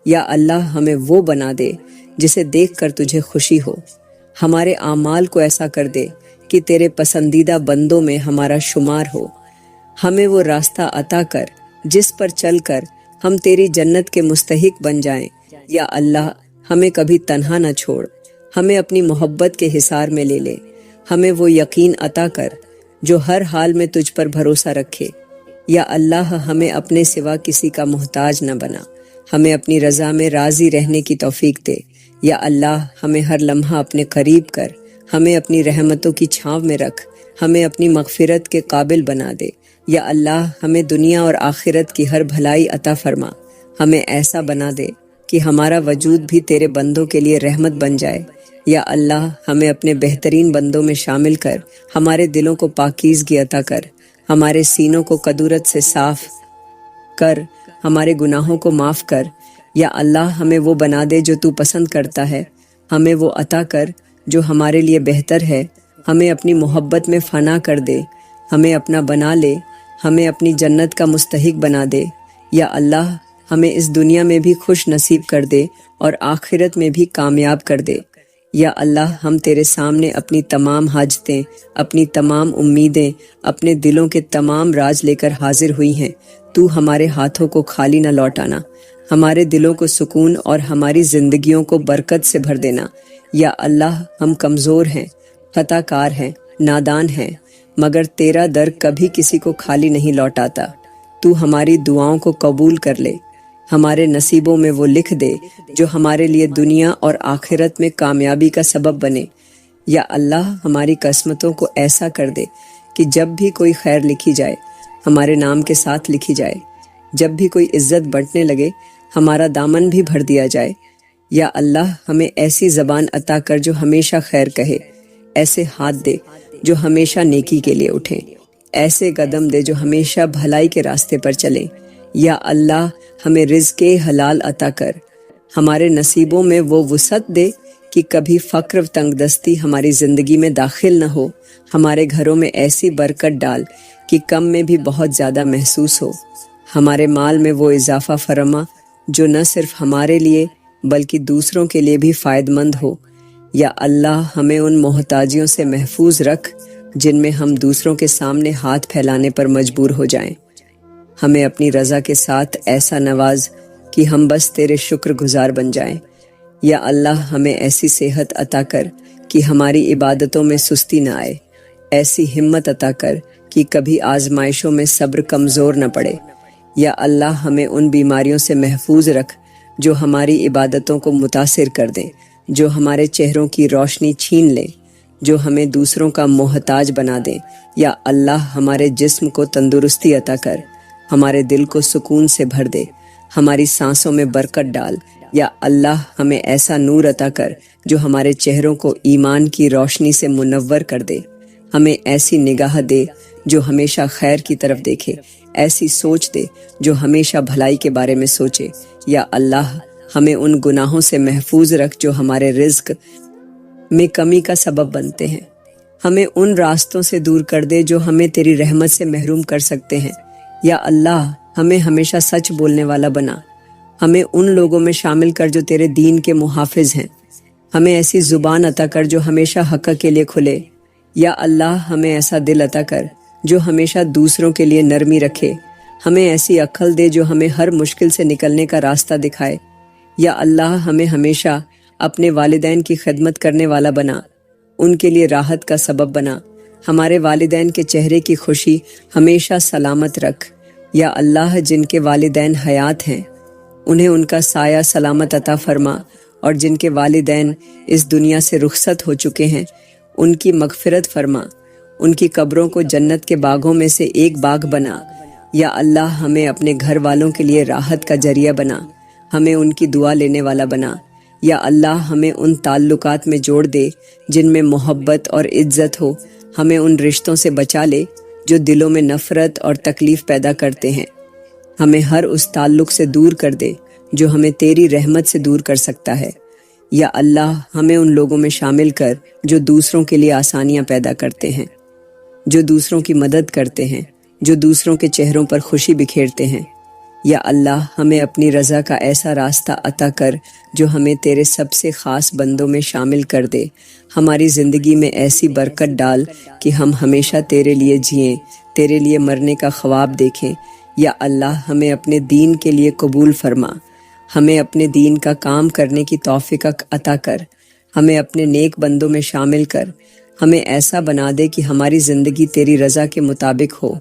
یا اللہ ہمیں وہ بنا دے جسے دیکھ کر تجھے خوشی ہو، ہمارے اعمال کو ایسا کر دے کہ تیرے پسندیدہ بندوں میں ہمارا شمار ہو۔ ہمیں وہ راستہ عطا کر جس پر چل کر ہم تیری جنت کے مستحق بن جائیں۔ یا اللہ ہمیں کبھی تنہا نہ چھوڑ، ہمیں اپنی محبت کے حصار میں لے لے، ہمیں وہ یقین عطا کر جو ہر حال میں تجھ پر بھروسہ رکھے۔ یا اللہ ہمیں اپنے سوا کسی کا محتاج نہ بنا، ہمیں اپنی رضا میں راضی رہنے کی توفیق دے۔ یا اللہ ہمیں ہر لمحہ اپنے قریب کر، ہمیں اپنی رحمتوں کی چھاؤں میں رکھ، ہمیں اپنی مغفرت کے قابل بنا دے۔ یا اللہ ہمیں دنیا اور آخرت کی ہر بھلائی عطا فرما، ہمیں ایسا بنا دے کہ ہمارا وجود بھی تیرے بندوں کے لیے رحمت بن جائے۔ یا اللہ ہمیں اپنے بہترین بندوں میں شامل کر، ہمارے دلوں کو پاکیزگی عطا کر، ہمارے سینوں کو کدورت سے صاف کر، ہمارے گناہوں کو معاف کر۔ یا اللہ ہمیں وہ بنا دے جو تو پسند کرتا ہے، ہمیں وہ عطا کر جو ہمارے لیے بہتر ہے، ہمیں اپنی محبت میں فنا کر دے، ہمیں اپنا بنا لے، ہمیں اپنی جنت کا مستحق بنا دے۔ یا اللہ ہمیں اس دنیا میں بھی خوش نصیب کر دے اور آخرت میں بھی کامیاب کر دے۔ یا اللہ ہم تیرے سامنے اپنی تمام حاجتیں، اپنی تمام امیدیں، اپنے دلوں کے تمام راز لے کر حاضر ہوئی ہیں۔ تو ہمارے ہاتھوں کو خالی نہ لوٹانا، ہمارے دلوں کو سکون اور ہماری زندگیوں کو برکت سے بھر دینا۔ یا اللہ ہم کمزور ہیں، خطا کار ہیں، نادان ہیں، مگر تیرا در کبھی کسی کو خالی نہیں لوٹاتا۔ تو ہماری دعاؤں کو قبول کر لے، ہمارے نصیبوں میں وہ لکھ دے جو ہمارے لیے دنیا اور آخرت میں کامیابی کا سبب بنے۔ یا اللہ ہماری قسمتوں کو ایسا کر دے کہ جب بھی کوئی خیر لکھی جائے ہمارے نام کے ساتھ لکھی جائے، جب بھی کوئی عزت بنٹنے لگے ہمارا دامن بھی بھر دیا جائے۔ یا اللہ ہمیں ایسی زبان عطا کر جو ہمیشہ خیر کہے، ایسے ہاتھ دے جو ہمیشہ نیکی کے لیے اٹھیں، ایسے قدم دے جو ہمیشہ بھلائی کے راستے پر چلیں۔ یا اللہ ہمیں رزق حلال عطا کر، ہمارے نصیبوں میں وہ وسعت دے کہ کبھی فقر و تنگ دستی ہماری زندگی میں داخل نہ ہو، ہمارے گھروں میں ایسی برکت ڈال کہ کم میں بھی بہت زیادہ محسوس ہو، ہمارے مال میں وہ اضافہ فرما جو نہ صرف ہمارے لیے بلکہ دوسروں کے لیے بھی فائدہ مند ہو۔ یا اللہ ہمیں ان محتاجیوں سے محفوظ رکھ جن میں ہم دوسروں کے سامنے ہاتھ پھیلانے پر مجبور ہو جائیں، ہمیں اپنی رضا کے ساتھ ایسا نواز کہ ہم بس تیرے شکر گزار بن جائیں۔ یا اللہ ہمیں ایسی صحت عطا کر کہ ہماری عبادتوں میں سستی نہ آئے، ایسی ہمت عطا کر کہ کبھی آزمائشوں میں صبر کمزور نہ پڑے۔ یا اللہ ہمیں ان بیماریوں سے محفوظ رکھ جو ہماری عبادتوں کو متاثر کر دیں، جو ہمارے چہروں کی روشنی چھین لیں، جو ہمیں دوسروں کا محتاج بنا دیں۔ یا اللہ ہمارے جسم کو تندرستی عطا کر، ہمارے دل کو سکون سے بھر دے، ہماری سانسوں میں برکت ڈال۔ یا اللہ ہمیں ایسا نور عطا کر جو ہمارے چہروں کو ایمان کی روشنی سے منور کر دے، ہمیں ایسی نگاہ دے جو ہمیشہ خیر کی طرف دیکھے، ایسی سوچ دے جو ہمیشہ بھلائی کے بارے میں سوچے۔ یا اللہ ہمیں ان گناہوں سے محفوظ رکھ جو ہمارے رزق میں کمی کا سبب بنتے ہیں، ہمیں ان راستوں سے دور کر دے جو ہمیں تیری رحمت سے محروم کر سکتے ہیں۔ یا اللہ ہمیں ہمیشہ سچ بولنے والا بنا، ہمیں ان لوگوں میں شامل کر جو تیرے دین کے محافظ ہیں، ہمیں ایسی زبان عطا کر جو ہمیشہ حق کے لیے کھلے۔ یا اللہ ہمیں ایسا دل عطا کر جو ہمیشہ دوسروں کے لیے نرمی رکھے، ہمیں ایسی عقل دے جو ہمیں ہر مشکل سے نکلنے کا راستہ دکھائے۔ یا اللہ ہمیں ہمیشہ اپنے والدین کی خدمت کرنے والا بنا، ان کے لیے راحت کا سبب بنا، ہمارے والدین کے چہرے کی خوشی ہمیشہ سلامت رکھ۔ یا اللہ جن کے والدین حیات ہیں انہیں ان کا سایہ سلامت عطا فرما، اور جن کے والدین اس دنیا سے رخصت ہو چکے ہیں ان کی مغفرت فرما، ان کی قبروں کو جنت کے باغوں میں سے ایک باغ بنا۔ یا اللہ ہمیں اپنے گھر والوں کے لیے راحت کا ذریعہ بنا، ہمیں ان کی دعا لینے والا بنا۔ یا اللہ ہمیں ان تعلقات میں جوڑ دے جن میں محبت اور عزت ہو، ہمیں ان رشتوں سے بچا لے جو دلوں میں نفرت اور تکلیف پیدا کرتے ہیں۔ ہمیں ہر اس تعلق سے دور کر دے جو ہمیں تیری رحمت سے دور کر سکتا ہے۔ یا اللہ، ہمیں ان لوگوں میں شامل کر جو دوسروں کے لیے آسانیاں پیدا کرتے ہیں، جو دوسروں کی مدد کرتے ہیں، جو دوسروں کے چہروں پر خوشی بکھیرتے ہیں۔ یا اللہ، ہمیں اپنی رضا کا ایسا راستہ عطا کر جو ہمیں تیرے سب سے خاص بندوں میں شامل کر دے۔ ہماری زندگی میں ایسی برکت ڈال کہ ہم ہمیشہ تیرے لیے جئیں، تیرے لیے مرنے کا خواب دیکھیں۔ یا اللہ، ہمیں اپنے دین کے لیے قبول فرما، ہمیں اپنے دین کا کام کرنے کی توفیق عطا کر، ہمیں اپنے نیک بندوں میں شامل کر، ہمیں ایسا بنا دے کہ ہماری زندگی تیری رضا کے مطابق ہو،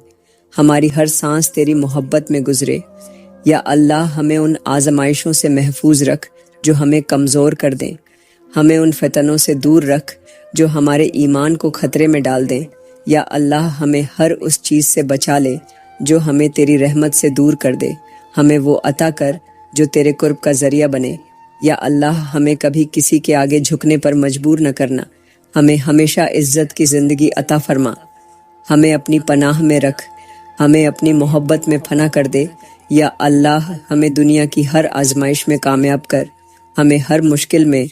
ہماری ہر سانس تیری محبت میں گزرے۔ یا اللہ، ہمیں ان آزمائشوں سے محفوظ رکھ جو ہمیں کمزور کر دیں، ہمیں ان فتنوں سے دور رکھ جو ہمارے ایمان کو خطرے میں ڈال دیں۔ یا اللہ، ہمیں ہر اس چیز سے بچا لے جو ہمیں تیری رحمت سے دور کر دے، ہمیں وہ عطا کر جو تیرے قرب کا ذریعہ بنے۔ یا اللہ، ہمیں کبھی کسی کے آگے جھکنے پر مجبور نہ کرنا، ہمیں ہمیشہ عزت کی زندگی عطا فرما، ہمیں اپنی پناہ میں رکھ، ہمیں اپنی محبت میں پناہ کر دے۔ یا اللہ، ہمیں دنیا کی ہر آزمائش میں کامیاب کر، ہمیں ہر مشکل میں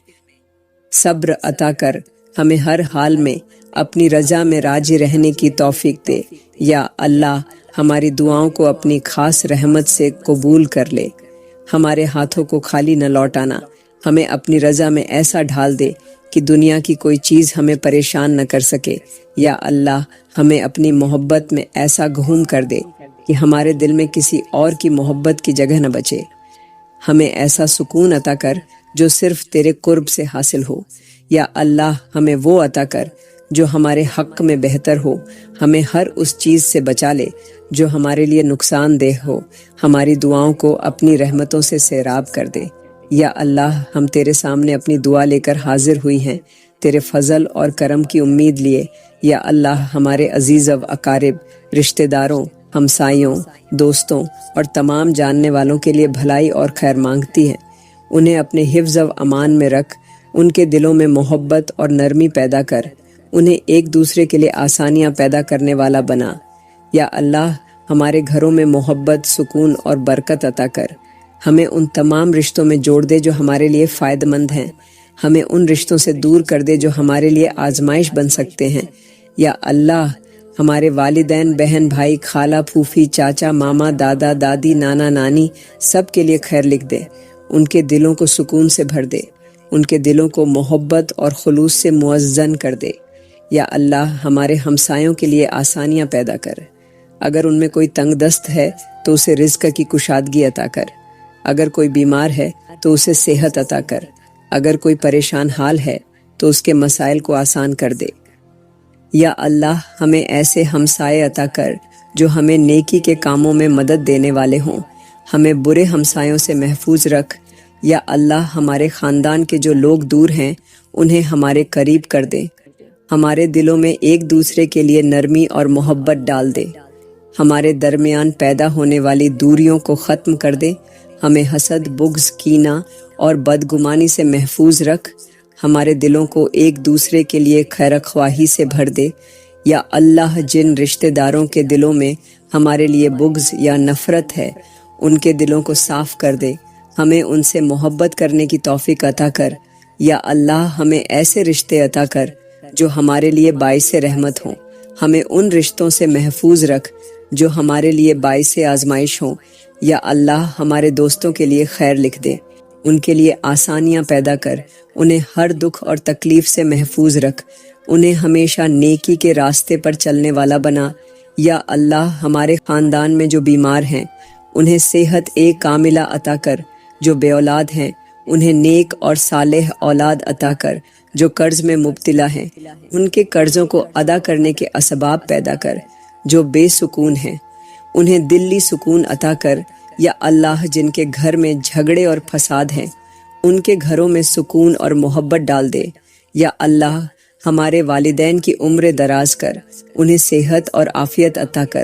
صبر عطا کر، ہمیں ہر حال میں اپنی رضا میں راضی رہنے کی توفیق دے۔ یا اللہ، ہماری دعاؤں کو اپنی خاص رحمت سے قبول کر لے، ہمارے ہاتھوں کو خالی نہ لوٹانا، ہمیں اپنی رضا میں ایسا ڈھال دے کہ دنیا کی کوئی چیز ہمیں پریشان نہ کر سکے۔ یا اللہ، ہمیں اپنی محبت میں ایسا گھوم کر دے کہ ہمارے دل میں کسی اور کی محبت کی جگہ نہ بچے، ہمیں ایسا سکون عطا کر جو صرف تیرے قرب سے حاصل ہو۔ یا اللہ، ہمیں وہ عطا کر جو ہمارے حق میں بہتر ہو، ہمیں ہر اس چیز سے بچا لے جو ہمارے لیے نقصان دہ ہو، ہماری دعاؤں کو اپنی رحمتوں سے سیراب کر دے۔ یا اللہ، ہم تیرے سامنے اپنی دعا لے کر حاضر ہوئی ہیں، تیرے فضل اور کرم کی امید لیے۔ یا اللہ، ہمارے عزیز و اقارب، رشتہ داروں، ہمسائیوں، دوستوں اور تمام جاننے والوں کے لیے بھلائی اور خیر مانگتی ہیں، انہیں اپنے حفظ و امان میں رکھ، ان کے دلوں میں محبت اور نرمی پیدا کر، انہیں ایک دوسرے کے لیے آسانیاں پیدا کرنے والا بنا۔ یا اللہ، ہمارے گھروں میں محبت، سکون اور برکت عطا کر، ہمیں ان تمام رشتوں میں جوڑ دے جو ہمارے لیے فائدہ مند ہیں، ہمیں ان رشتوں سے دور کر دے جو ہمارے لیے آزمائش بن سکتے ہیں۔ یا اللہ، ہمارے والدین، بہن، بھائی، خالہ، پھوپھی، چاچا، ماما، دادا، دادی، نانا، نانی، سب کے لیے خیر لکھ دے، ان کے دلوں کو سکون سے بھر دے، ان کے دلوں کو محبت اور خلوص سے موزن کر دے۔ یا اللہ، ہمارے ہمسایوں کے لیے آسانیاں پیدا کر، اگر ان میں کوئی تنگ دست ہے تو اسے رزق کی کشادگی عطا کر، اگر کوئی بیمار ہے تو اسے صحت عطا کر، اگر کوئی پریشان حال ہے تو اس کے مسائل کو آسان کر دے۔ یا اللہ، ہمیں ایسے ہمسائے عطا کر جو ہمیں نیکی کے کاموں میں مدد دینے والے ہوں، ہمیں برے ہمسایوں سے محفوظ رکھ۔ یا اللہ، ہمارے خاندان کے جو لوگ دور ہیں انہیں ہمارے قریب کر دے، ہمارے دلوں میں ایک دوسرے کے لیے نرمی اور محبت ڈال دے، ہمارے درمیان پیدا ہونے والی دوریوں کو ختم کر دے، ہمیں حسد، بغض، کینہ اور بدگمانی سے محفوظ رکھ، ہمارے دلوں کو ایک دوسرے کے لیے خیر خواہی سے بھر دے۔ یا اللہ، جن رشتہ داروں کے دلوں میں ہمارے لیے بغض یا نفرت ہے ان کے دلوں کو صاف کر دے، ہمیں ان سے محبت کرنے کی توفیق عطا کر۔ یا اللہ، ہمیں ایسے رشتے عطا کر جو ہمارے لیے باعث رحمت ہوں، ہمیں ان رشتوں سے محفوظ رکھ جو ہمارے لیے باعث آزمائش ہوں۔ یا اللہ، ہمارے دوستوں کے لیے خیر لکھ دے، ان کے لیے آسانیاں پیدا کر، انہیں ہر دکھ اور تکلیف سے محفوظ رکھ، انہیں ہمیشہ نیکی کے راستے پر چلنے والا بنا۔ یا اللہ، ہمارے خاندان میں جو بیمار ہیں انہیں صحت کاملہ عطا کر، جو بے اولاد ہیں انہیں نیک اور صالح اولاد عطا کر، جو قرض میں مبتلا ہیں ان کے قرضوں کو ادا کرنے کے اسباب پیدا کر، جو بے سکون ہیں انہیں دلی سکون عطا کر۔ یا اللہ، جن کے گھر میں جھگڑے اور فساد ہیں ان کے گھروں میں سکون اور محبت ڈال دے۔ یا اللہ، ہمارے والدین کی عمر دراز کر، انہیں صحت اور عافیت عطا کر،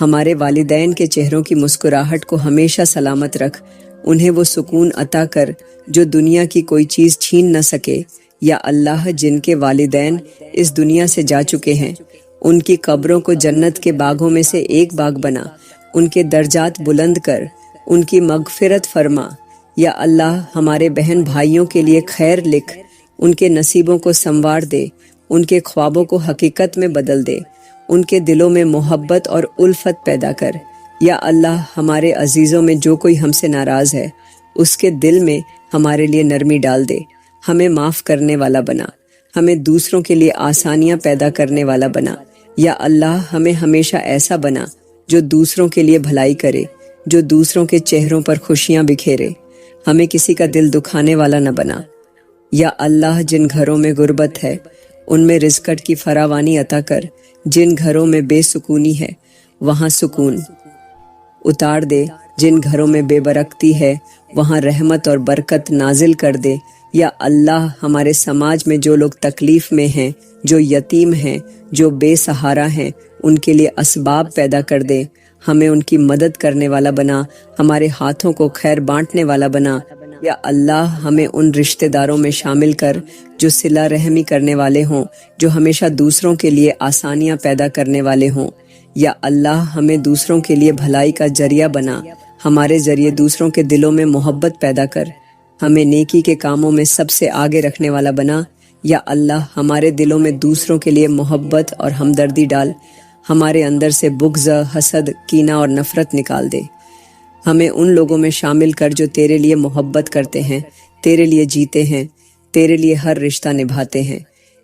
ہمارے والدین کے چہروں کی مسکراہٹ کو ہمیشہ سلامت رکھ، انہیں وہ سکون عطا کر جو دنیا کی کوئی چیز چھین نہ سکے۔ یا اللہ، جن کے والدین اس دنیا سے جا چکے ہیں ان کی قبروں کو جنت کے باغوں میں سے ایک باغ بنا، ان کے درجات بلند کر، ان کی مغفرت فرما۔ یا اللہ ہمارے بہن بھائیوں کے لیے خیر لکھ، ان کے نصیبوں کو سنوار دے، ان کے خوابوں کو حقیقت میں بدل دے، ان کے دلوں میں محبت اور الفت پیدا کر۔ یا اللہ ہمارے عزیزوں میں جو کوئی ہم سے ناراض ہے، اس کے دل میں ہمارے لیے نرمی ڈال دے، ہمیں معاف کرنے والا بنا، ہمیں دوسروں کے لیے آسانیاں پیدا کرنے والا بنا۔ یا اللہ ہمیں ہمیشہ ایسا بنا جو دوسروں کے لیے بھلائی کرے، جو دوسروں کے چہروں پر خوشیاں بکھیرے، ہمیں کسی کا دل دکھانے والا نہ بنا۔ یا اللہ جن گھروں میں غربت ہے ان میں رزق کی فراوانی عطا کر، جن گھروں میں بے سکونی ہے وہاں سکون اتار دے، جن گھروں میں بے برکتی ہے وہاں رحمت اور برکت نازل کر دے۔ یا اللہ ہمارے سماج میں جو لوگ تکلیف میں ہیں، جو یتیم ہیں، جو بے سہارا ہیں، ان کے لیے اسباب پیدا کر دے، ہمیں ان کی مدد کرنے والا بنا، ہمارے ہاتھوں کو خیر بانٹنے والا بنا۔ یا اللہ ہمیں ان رشتہ داروں میں شامل کر جو صلہ رحمی کرنے والے ہوں، جو ہمیشہ دوسروں کے لیے آسانیاں پیدا کرنے والے ہوں۔ یا اللہ ہمیں دوسروں کے لیے بھلائی کا ذریعہ بنا، ہمارے ذریعے دوسروں کے دلوں میں محبت پیدا کر، ہمیں نیکی کے کاموں میں سب سے آگے رکھنے والا بنا۔ یا اللہ ہمارے دلوں میں دوسروں کے لیے محبت اور ہمدردی ڈال، ہمارے اندر سے بغض، حسد، کینہ اور نفرت نکال دے، ہمیں ان لوگوں میں شامل کر جو تیرے لیے محبت کرتے ہیں، تیرے لیے جیتے ہیں، تیرے لیے ہر رشتہ نبھاتے ہیں۔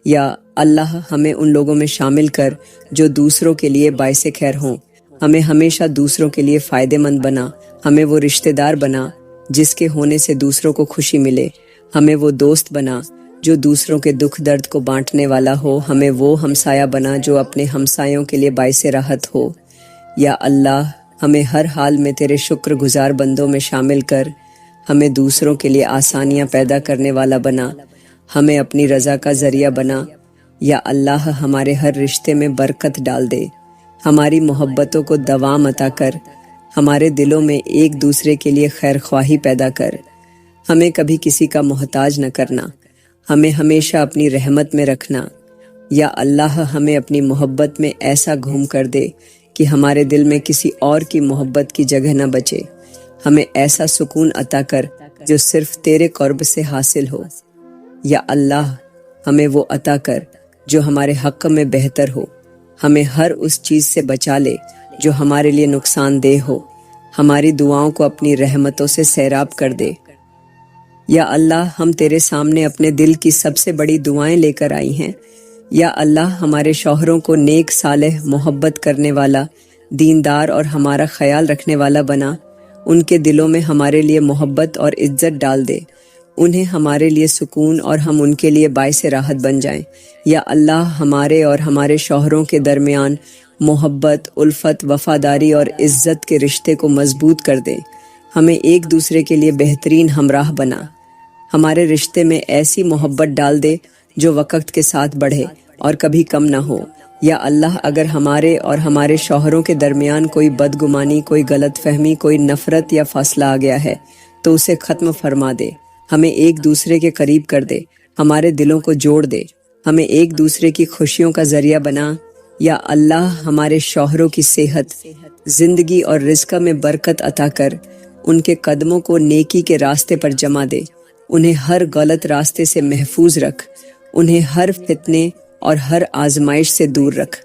یا اللہ ہمیں ان لوگوں میں شامل کر جو دوسروں کے لیے باعث خیر ہوں، ہمیں ہمیشہ دوسروں کے لیے فائدہ مند بنا، ہمیں وہ رشتہ دار بنا جس کے ہونے سے دوسروں کو خوشی ملے، ہمیں وہ دوست بنا جو دوسروں کے دکھ درد کو بانٹنے والا ہو، ہمیں وہ ہمسایہ بنا جو اپنے ہمسایوں کے لیے باعث راحت ہو۔ یا اللہ ہمیں ہر حال میں تیرے شکر گزار بندوں میں شامل کر، ہمیں دوسروں کے لیے آسانیاں پیدا کرنے والا بنا، ہمیں اپنی رضا کا ذریعہ بنا۔ یا اللہ ہمارے ہر رشتے میں برکت ڈال دے، ہماری محبتوں کو دوام عطا کر، ہمارے دلوں میں ایک دوسرے کے لیے خیر خواہی پیدا کر، ہمیں کبھی کسی کا محتاج نہ کرنا، ہمیں ہمیشہ اپنی رحمت میں رکھنا۔ یا اللہ ہمیں اپنی محبت میں ایسا گھوم کر دے کہ ہمارے دل میں کسی اور کی محبت کی جگہ نہ بچے، ہمیں ایسا سکون عطا کر جو صرف تیرے قرب سے حاصل ہو۔ یا اللہ ہمیں وہ عطا کر جو ہمارے حق میں بہتر ہو، ہمیں ہر اس چیز سے بچا لے جو ہمارے لیے نقصان دہ ہو، ہماری دعاؤں کو اپنی رحمتوں سے سیراب کر دے۔ یا اللہ ہم تیرے سامنے اپنے دل کی سب سے بڑی دعائیں لے کر آئی ہیں۔ یا اللہ ہمارے شوہروں کو نیک، صالح، محبت کرنے والا، دیندار اور ہمارا خیال رکھنے والا بنا، ان کے دلوں میں ہمارے لیے محبت اور عزت ڈال دے، انہیں ہمارے لیے سکون اور ہم ان کے لیے باعث راحت بن جائیں۔ یا اللہ ہمارے اور ہمارے شوہروں کے درمیان محبت، الفت، وفاداری اور عزت کے رشتے کو مضبوط کر دے، ہمیں ایک دوسرے کے لیے بہترین ہمراہ بنا، ہمارے رشتے میں ایسی محبت ڈال دے جو وقت کے ساتھ بڑھے اور کبھی کم نہ ہو۔ یا اللہ اگر ہمارے اور ہمارے شوہروں کے درمیان کوئی بدگمانی، کوئی غلط فہمی، کوئی نفرت یا فاصلہ آ گیا ہے تو اسے ختم فرما دے، ہمیں ایک دوسرے کے قریب کر دے، ہمارے دلوں کو جوڑ دے، ہمیں ایک دوسرے کی خوشیوں کا ذریعہ بنا۔ یا اللہ ہمارے شوہروں کی صحت، زندگی اور رزق میں برکت عطا کر، ان کے قدموں کو نیکی کے راستے پر جما دے، انہیں ہر غلط راستے سے محفوظ رکھ، انہیں ہر فتنے اور ہر آزمائش سے دور رکھ،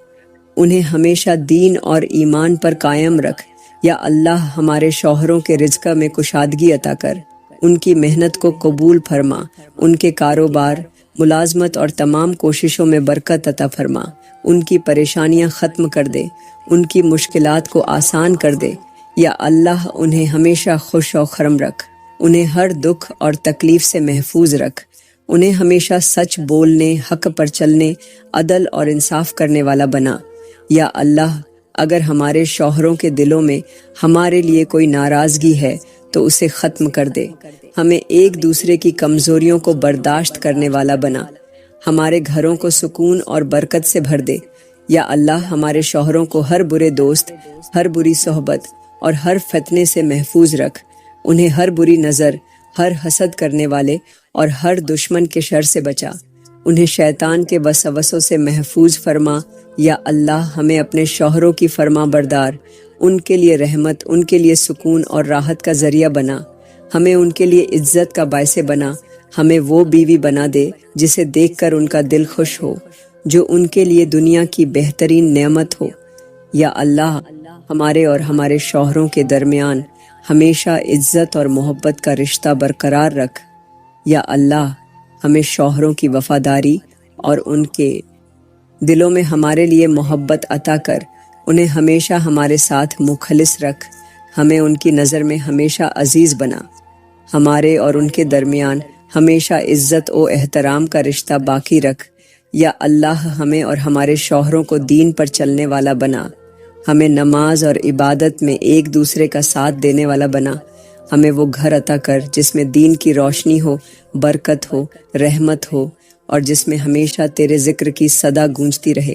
انہیں ہمیشہ دین اور ایمان پر قائم رکھ۔ یا اللہ ہمارے شوہروں کے رزق میں کشادگی عطا کر، ان کی محنت کو قبول فرما، ان کے کاروبار، ملازمت اور تمام کوششوں میں برکت عطا فرما، ان کی پریشانیاں ختم کر دے، ان کی مشکلات کو آسان کر دے۔ یا اللہ انہیں ہمیشہ خوش و خرم رکھ، انہیں ہر دکھ اور تکلیف سے محفوظ رکھ، انہیں ہمیشہ سچ بولنے، حق پر چلنے، عدل اور انصاف کرنے والا بنا۔ یا اللہ اگر ہمارے شوہروں کے دلوں میں ہمارے لیے کوئی ناراضگی ہے تو اسے ختم کر دے، ہمیں ایک دوسرے کی کمزوریوں کو برداشت کرنے والا بنا، ہمارے گھروں کو سکون اور برکت سے بھر دے۔ یا اللہ ہمارے شوہروں کو ہر برے دوست، ہر بری صحبت اور ہر فتنے سے محفوظ رکھ، انہیں ہر بری نظر، ہر حسد کرنے والے اور ہر دشمن کے شر سے بچا، انہیں شیطان کے وسوسوں سے محفوظ فرما یا اللہ ہمیں اپنے شوہروں کی فرما بردار، ان کے لیے رحمت، ان کے لیے سکون اور راحت کا ذریعہ بنا، ہمیں ان کے لیے عزت کا باعث بنا، ہمیں وہ بیوی بنا دے جسے دیکھ کر ان کا دل خوش ہو، جو ان کے لیے دنیا کی بہترین نعمت ہو۔ یا اللہ ہمارے اور ہمارے شوہروں کے درمیان ہمیشہ عزت اور محبت کا رشتہ برقرار رکھ۔ یا اللہ ہمیں شوہروں کی وفاداری اور ان کے دلوں میں ہمارے لیے محبت عطا کر، انہیں ہمیشہ ہمارے ساتھ مخلص رکھ، ہمیں ان کی نظر میں ہمیشہ عزیز بنا، ہمارے اور ان کے درمیان ہمیشہ عزت و احترام کا رشتہ باقی رکھ۔ یا اللہ ہمیں اور ہمارے شوہروں کو دین پر چلنے والا بنا، ہمیں نماز اور عبادت میں ایک دوسرے کا ساتھ دینے والا بنا، ہمیں وہ گھر عطا کر جس میں دین کی روشنی ہو، برکت ہو، رحمت ہو، اور جس میں ہمیشہ تیرے ذکر کی صدا گونجتی رہے۔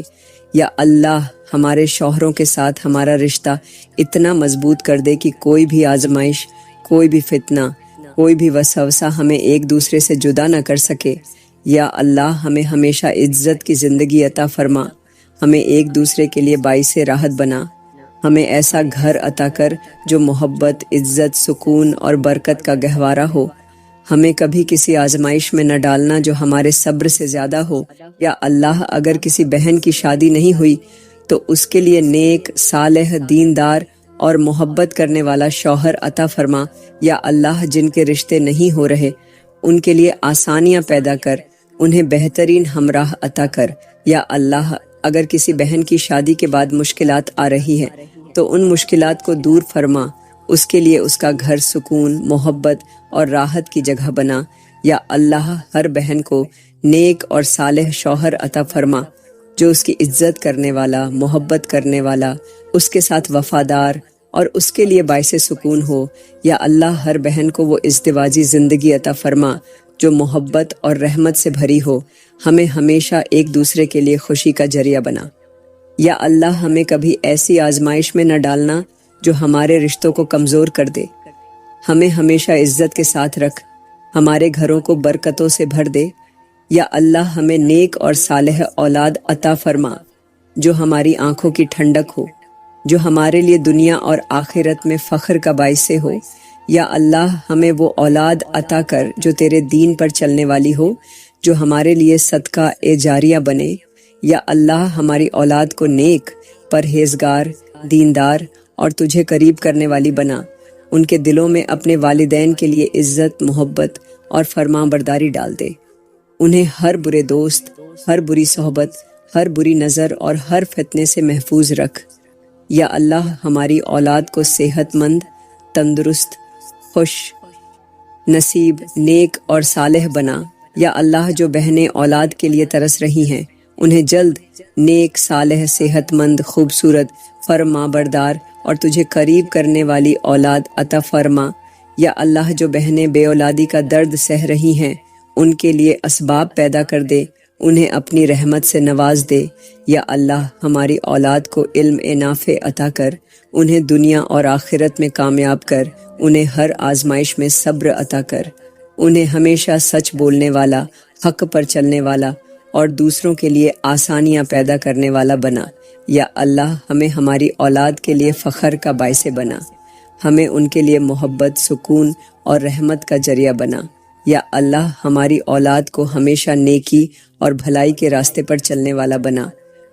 یا اللہ ہمارے شوہروں کے ساتھ ہمارا رشتہ اتنا مضبوط کر دے کہ کوئی بھی آزمائش، کوئی بھی فتنہ، کوئی بھی وسوسہ ہمیں ایک دوسرے سے جدا نہ کر سکے۔ یا اللہ ہمیں ہمیشہ عزت کی زندگی عطا فرما، ہمیں ایک دوسرے کے لیے باعث راحت بنا، ہمیں ایسا گھر عطا کر جو محبت، عزت، سکون اور برکت کا گہوارہ ہو، ہمیں کبھی کسی آزمائش میں نہ ڈالنا جو ہمارے صبر سے زیادہ ہو۔ یا اللہ اگر کسی بہن کی شادی نہیں ہوئی تو اس کے لیے نیک، صالح، دیندار اور محبت کرنے والا شوہر عطا فرما۔ یا اللہ جن کے رشتے نہیں ہو رہے ان کے لیے آسانیاں پیدا کر، انہیں بہترین ہمراہ عطا کر۔ یا اللہ اگر کسی بہن کی شادی کے بعد مشکلات آ رہی ہیں تو ان مشکلات کو دور فرما، اس کے لیے اس کا گھر سکون، محبت اور راحت کی جگہ بنا۔ یا اللہ ہر بہن کو نیک اور صالح شوہر عطا فرما جو اس کی عزت کرنے والا، محبت کرنے والا، اس کے ساتھ وفادار اور اس کے لیے باعث سکون ہو۔ یا اللہ ہر بہن کو وہ ازدواجی زندگی عطا فرما جو محبت اور رحمت سے بھری ہو، ہمیں ہمیشہ ایک دوسرے کے لیے خوشی کا ذریعہ بنا۔ یا اللہ ہمیں کبھی ایسی آزمائش میں نہ ڈالنا جو ہمارے رشتوں کو کمزور کر دے، ہمیں ہمیشہ عزت کے ساتھ رکھ، ہمارے گھروں کو برکتوں سے بھر دے۔ یا اللہ ہمیں نیک اور صالح اولاد عطا فرما جو ہماری آنکھوں کی ٹھنڈک ہو، جو ہمارے لیے دنیا اور آخرت میں فخر کا باعث ہو۔ یا اللہ ہمیں وہ اولاد عطا کر جو تیرے دین پر چلنے والی ہو، جو ہمارے لیے صدقہ جاریہ بنے۔ یا اللہ ہماری اولاد کو نیک، پرہیزگار، دیندار اور تجھے قریب کرنے والی بنا، ان کے دلوں میں اپنے والدین کے لیے عزت، محبت اور فرمان برداری ڈال دے، انہیں ہر برے دوست، ہر بری صحبت، ہر بری نظر اور ہر فتنے سے محفوظ رکھ۔ یا اللہ ہماری اولاد کو صحت مند، تندرست، خوش نصیب، نیک اور صالح بنا۔ یا اللہ جو بہنیں اولاد کے لیے ترس رہی ہیں انہیں جلد نیک، صالح، صحت مند، خوبصورت، فرما بردار اور تجھے قریب کرنے والی اولاد عطا فرما۔ یا اللہ جو بہنیں بے اولادی کا درد سہ رہی ہیں ان کے لیے اسباب پیدا کر دے، انہیں اپنی رحمت سے نواز دے۔ یا اللہ ہماری اولاد کو علم نافع عطا کر، انہیں دنیا اور آخرت میں کامیاب کر، انہیں ہر آزمائش میں صبر عطا کر، انہیں ہمیشہ سچ بولنے والا، حق پر چلنے والا اور دوسروں کے لیے آسانیاں پیدا کرنے والا بنا۔ یا اللہ ہمیں ہماری اولاد کے لیے فخر کا باعث بنا، ہمیں ان کے لیے محبت، سکون اور رحمت کا ذریعہ بنا۔ یا اللہ ہماری اولاد کو ہمیشہ نیکی اور بھلائی کے راستے پر چلنے والا بنا،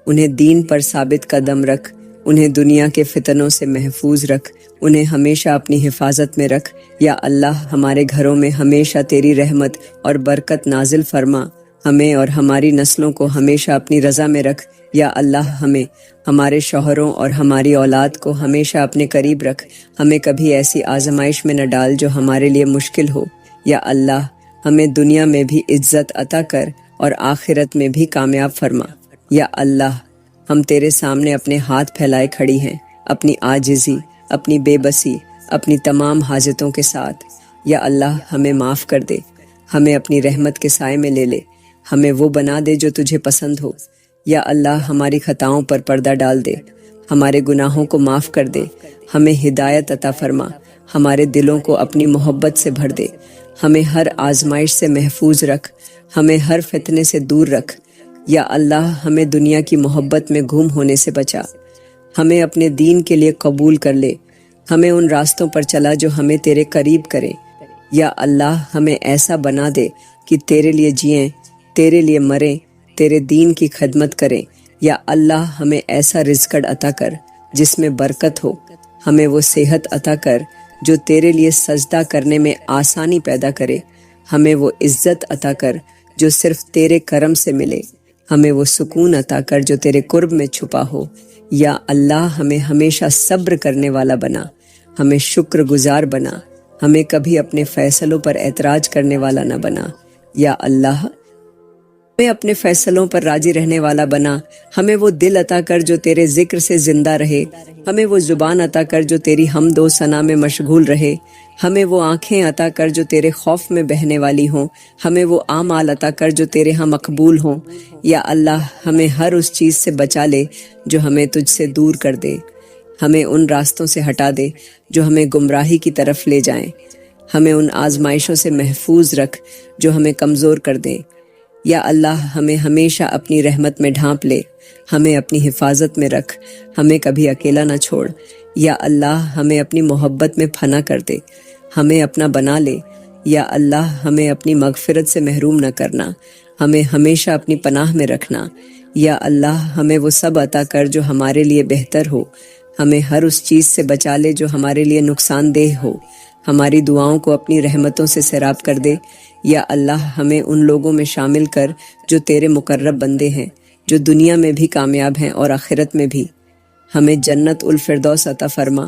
انہیں دین پر ثابت قدم رکھ، انہیں دنیا کے فتنوں سے محفوظ رکھ، انہیں ہمیشہ اپنی حفاظت میں رکھ۔ یا اللہ ہمارے گھروں میں ہمیشہ تیری رحمت اور برکت نازل فرما، ہمیں اور ہماری نسلوں کو ہمیشہ اپنی رضا میں رکھ۔ یا اللہ ہمیں، ہمارے شوہروں اور ہماری اولاد کو ہمیشہ اپنے قریب رکھ، ہمیں کبھی ایسی آزمائش میں نہ ڈال جو ہمارے لیے مشکل ہو۔ یا اللہ ہمیں دنیا میں بھی عزت عطا کر اور آخرت میں بھی کامیاب فرما۔ یا اللہ ہم تیرے سامنے اپنے ہاتھ پھیلائے کھڑی ہیں، اپنی عاجزی، اپنی بے بسی، اپنی تمام حاجتوں کے ساتھ۔ یا اللہ ہمیں معاف کر دے، ہمیں اپنی رحمت کے سائے میں لے لے، ہمیں وہ بنا دے جو تجھے پسند ہو۔ یا اللہ ہماری خطاؤں پر پردہ ڈال دے، ہمارے گناہوں کو معاف کر دے، ہمیں ہدایت عطا فرما، ہمارے دلوں کو اپنی محبت سے بھر دے، ہمیں ہر آزمائش سے محفوظ رکھ، ہمیں ہر فتنے سے دور رکھ، یا اللہ ہمیں دنیا کی محبت میں گم ہونے سے بچا، ہمیں اپنے دین کے لیے قبول کر لے، ہمیں ان راستوں پر چلا جو ہمیں تیرے قریب کرے۔ یا اللہ ہمیں ایسا بنا دے کہ تیرے لیے جئیں، تیرے لیے مریں، تیرے دین کی خدمت کریں۔ یا اللہ ہمیں ایسا رزق عطا کر جس میں برکت ہو، ہمیں وہ صحت عطا کر جو تیرے لیے سجدہ کرنے میں آسانی پیدا کرے، ہمیں وہ عزت عطا کر جو صرف تیرے کرم سے ملے، ہمیں وہ سکون عطا کر جو تیرے قرب میں چھپا ہو۔ یا اللہ ہمیں ہمیشہ صبر کرنے والا بنا، ہمیں شکر گزار بنا، ہمیں کبھی اپنے فیصلوں پر اعتراض کرنے والا نہ بنا۔ یا اللہ ہمیں اپنے فیصلوں پر راضی رہنے والا بنا، ہمیں وہ دل عطا کر جو تیرے ذکر سے زندہ رہے، ہمیں وہ زبان عطا کر جو تیری حمد و ثنا میں مشغول رہے، ہمیں وہ آنکھیں عطا کر جو تیرے خوف میں بہنے والی ہوں، ہمیں وہ اعمال عطا کر جو تیرے ہاں مقبول ہوں۔ یا اللہ ہمیں ہر اس چیز سے بچا لے جو ہمیں تجھ سے دور کر دے، ہمیں ان راستوں سے ہٹا دے جو ہمیں گمراہی کی طرف لے جائیں، ہمیں ان آزمائشوں سے محفوظ رکھ جو ہمیں کمزور کر دیں۔ یا اللہ ہمیں ہمیشہ اپنی رحمت میں ڈھانپ لے، ہمیں اپنی حفاظت میں رکھ، ہمیں کبھی اکیلا نہ چھوڑ۔ یا اللہ ہمیں اپنی محبت میں فنا کر دے، ہمیں اپنا بنا لے۔ یا اللہ ہمیں اپنی مغفرت سے محروم نہ کرنا، ہمیں ہمیشہ اپنی پناہ میں رکھنا۔ یا اللہ ہمیں وہ سب عطا کر جو ہمارے لیے بہتر ہو، ہمیں ہر اس چیز سے بچا لے جو ہمارے لیے نقصان دہ ہو، ہماری دعاؤں کو اپنی رحمتوں سے سیراب کر دے۔ یا اللہ ہمیں ان لوگوں میں شامل کر جو تیرے مقرب بندے ہیں، جو دنیا میں بھی کامیاب ہیں اور آخرت میں بھی۔ ہمیں جنت الفردوس عطا فرما،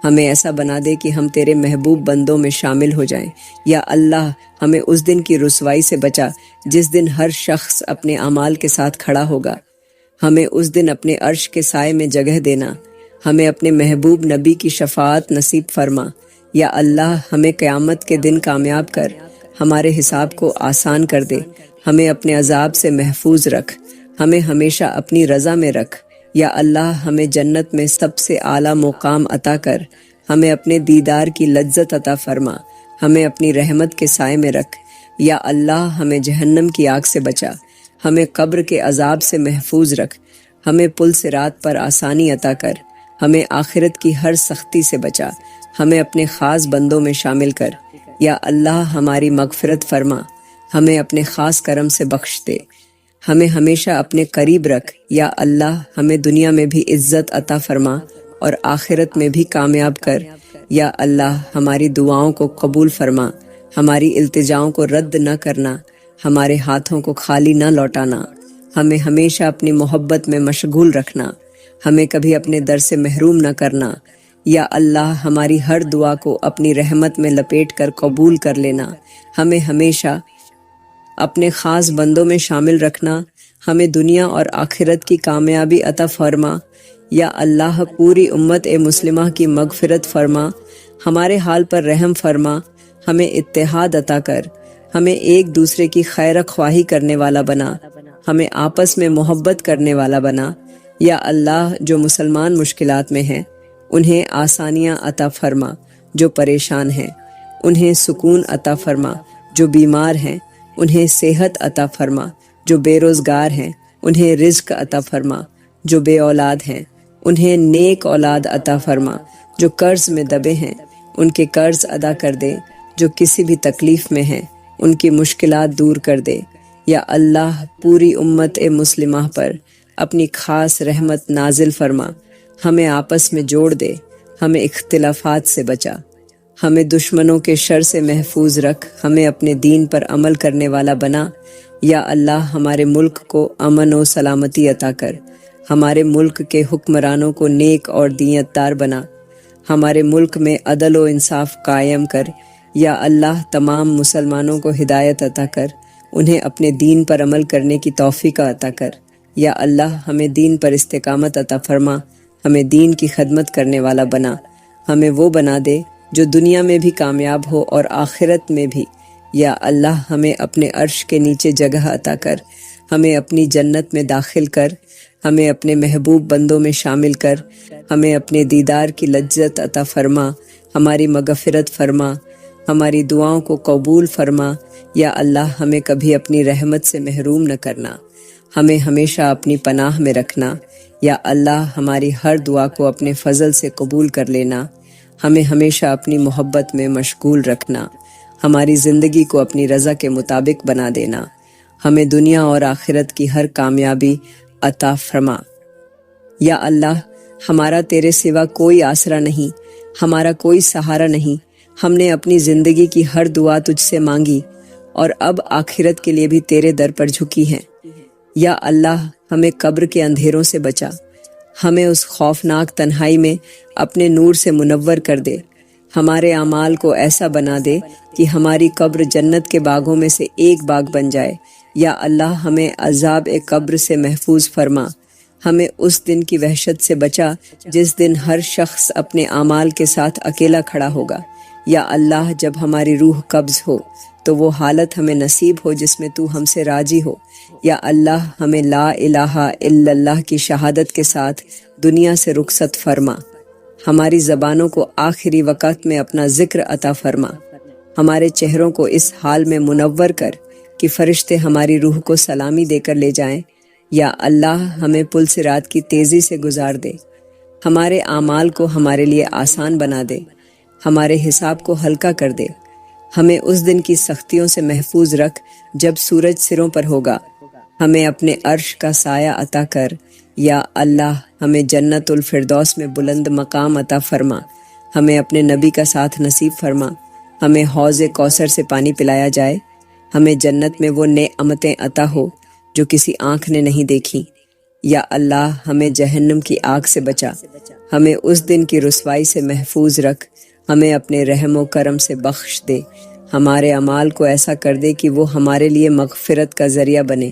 ہمیں ایسا بنا دے کہ ہم تیرے محبوب بندوں میں شامل ہو جائیں۔ یا اللہ ہمیں اس دن کی رسوائی سے بچا جس دن ہر شخص اپنے اعمال کے ساتھ کھڑا ہوگا، ہمیں اس دن اپنے عرش کے سائے میں جگہ دینا، ہمیں اپنے محبوب نبی کی شفاعت نصیب فرما۔ یا اللہ ہمیں قیامت کے دن کامیاب کر، ہمارے حساب کو آسان کر دے، ہمیں اپنے عذاب سے محفوظ رکھ، ہمیں ہمیشہ اپنی رضا میں رکھ۔ یا اللہ ہمیں جنت میں سب سے اعلیٰ مقام عطا کر، ہمیں اپنے دیدار کی لذت عطا فرما، ہمیں اپنی رحمت کے سائے میں رکھ۔ یا اللہ ہمیں جہنم کی آگ سے بچا، ہمیں قبر کے عذاب سے محفوظ رکھ، ہمیں پل صراط پر آسانی عطا کر، ہمیں آخرت کی ہر سختی سے بچا، ہمیں اپنے خاص بندوں میں شامل کر۔ یا اللہ ہماری مغفرت فرما، ہمیں اپنے خاص کرم سے بخش دے، ہمیں ہمیشہ اپنے قریب رکھ۔ یا اللہ ہمیں دنیا میں بھی عزت عطا فرما اور آخرت میں بھی کامیاب کر۔ یا اللہ ہماری دعاؤں کو قبول فرما، ہماری التجاؤں کو رد نہ کرنا، ہمارے ہاتھوں کو خالی نہ لوٹانا، ہمیں ہمیشہ اپنی محبت میں مشغول رکھنا، ہمیں کبھی اپنے در سے محروم نہ کرنا۔ یا اللہ ہماری ہر دعا کو اپنی رحمت میں لپیٹ کر قبول کر لینا، ہمیں ہمیشہ اپنے خاص بندوں میں شامل رکھنا، ہمیں دنیا اور آخرت کی کامیابی عطا فرما۔ یا اللہ پوری امت مسلمہ کی مغفرت فرما، ہمارے حال پر رحم فرما، ہمیں اتحاد عطا کر، ہمیں ایک دوسرے کی خیر خواہی کرنے والا بنا، ہمیں آپس میں محبت کرنے والا بنا۔ یا اللہ جو مسلمان مشکلات میں ہیں انہیں آسانیاں عطا فرما، جو پریشان ہیں انہیں سکون عطا فرما، جو بیمار ہیں انہیں صحت عطا فرما، جو بے روزگار ہیں انہیں رزق عطا فرما، جو بے اولاد ہیں انہیں نیک اولاد عطا فرما، جو قرض میں دبے ہیں ان کے قرض ادا کر دے، جو کسی بھی تکلیف میں ہیں ان کی مشکلات دور کر دے۔ یا اللہ پوری امت مسلمہ پر اپنی خاص رحمت نازل فرما، ہمیں آپس میں جوڑ دے، ہمیں اختلافات سے بچا، ہمیں دشمنوں کے شر سے محفوظ رکھ، ہمیں اپنے دین پر عمل کرنے والا بنا۔ یا اللہ ہمارے ملک کو امن و سلامتی عطا کر، ہمارے ملک کے حکمرانوں کو نیک اور دیانت دار بنا، ہمارے ملک میں عدل و انصاف قائم کر۔ یا اللہ تمام مسلمانوں کو ہدایت عطا کر، انہیں اپنے دین پر عمل کرنے کی توفیق عطا کر۔ یا اللہ ہمیں دین پر استقامت عطا فرما، ہمیں دین کی خدمت کرنے والا بنا، ہمیں وہ بنا دے جو دنیا میں بھی کامیاب ہو اور آخرت میں بھی۔ یا اللہ ہمیں اپنے عرش کے نیچے جگہ عطا کر، ہمیں اپنی جنت میں داخل کر، ہمیں اپنے محبوب بندوں میں شامل کر، ہمیں اپنے دیدار کی لذت عطا فرما، ہماری مغفرت فرما، ہماری دعاؤں کو قبول فرما۔ یا اللہ ہمیں کبھی اپنی رحمت سے محروم نہ کرنا، ہمیں ہمیشہ اپنی پناہ میں رکھنا۔ یا اللہ ہماری ہر دعا کو اپنے فضل سے قبول کر لینا، ہمیں ہمیشہ اپنی محبت میں مشغول رکھنا، ہماری زندگی کو اپنی رضا کے مطابق بنا دینا، ہمیں دنیا اور آخرت کی ہر کامیابی عطا فرما۔ یا اللہ ہمارا تیرے سوا کوئی آسرا نہیں، ہمارا کوئی سہارا نہیں، ہم نے اپنی زندگی کی ہر دعا تجھ سے مانگی اور اب آخرت کے لیے بھی تیرے در پر جھکی ہیں۔ یا اللہ ہمیں قبر کے اندھیروں سے بچا، ہمیں اس خوفناک تنہائی میں اپنے نور سے منور کر دے، ہمارے اعمال کو ایسا بنا دے کہ ہماری قبر جنت کے باغوں میں سے ایک باغ بن جائے۔ یا اللہ ہمیں عذاب قبر سے محفوظ فرما، ہمیں اس دن کی وحشت سے بچا جس دن ہر شخص اپنے اعمال کے ساتھ اکیلا کھڑا ہوگا۔ یا اللہ جب ہماری روح قبض ہو تو وہ حالت ہمیں نصیب ہو جس میں تو ہم سے راضی ہو۔ یا اللہ ہمیں لا الہ الا اللہ کی شہادت کے ساتھ دنیا سے رخصت فرما، ہماری زبانوں کو آخری وقت میں اپنا ذکر عطا فرما، ہمارے چہروں کو اس حال میں منور کر کہ فرشتے ہماری روح کو سلامی دے کر لے جائیں۔ یا اللہ ہمیں پل صراط کی تیزی سے گزار دے، ہمارے اعمال کو ہمارے لیے آسان بنا دے، ہمارے حساب کو ہلکا کر دے، ہمیں اس دن کی سختیوں سے محفوظ رکھ جب سورج سروں پر ہوگا، ہمیں اپنے عرش کا سایہ عطا کر۔ یا اللہ ہمیں جنت الفردوس میں بلند مقام عطا فرما، ہمیں اپنے نبی کا ساتھ نصیب فرما، ہمیں حوض کوثر سے پانی پلایا جائے، ہمیں جنت میں وہ نعمتیں عطا ہو جو کسی آنکھ نے نہیں دیکھی۔ یا اللہ ہمیں جہنم کی آگ سے بچا، ہمیں اس دن کی رسوائی سے محفوظ رکھ، ہمیں اپنے رحم و کرم سے بخش دے، ہمارے اعمال کو ایسا کر دے کہ وہ ہمارے لیے مغفرت کا ذریعہ بنے۔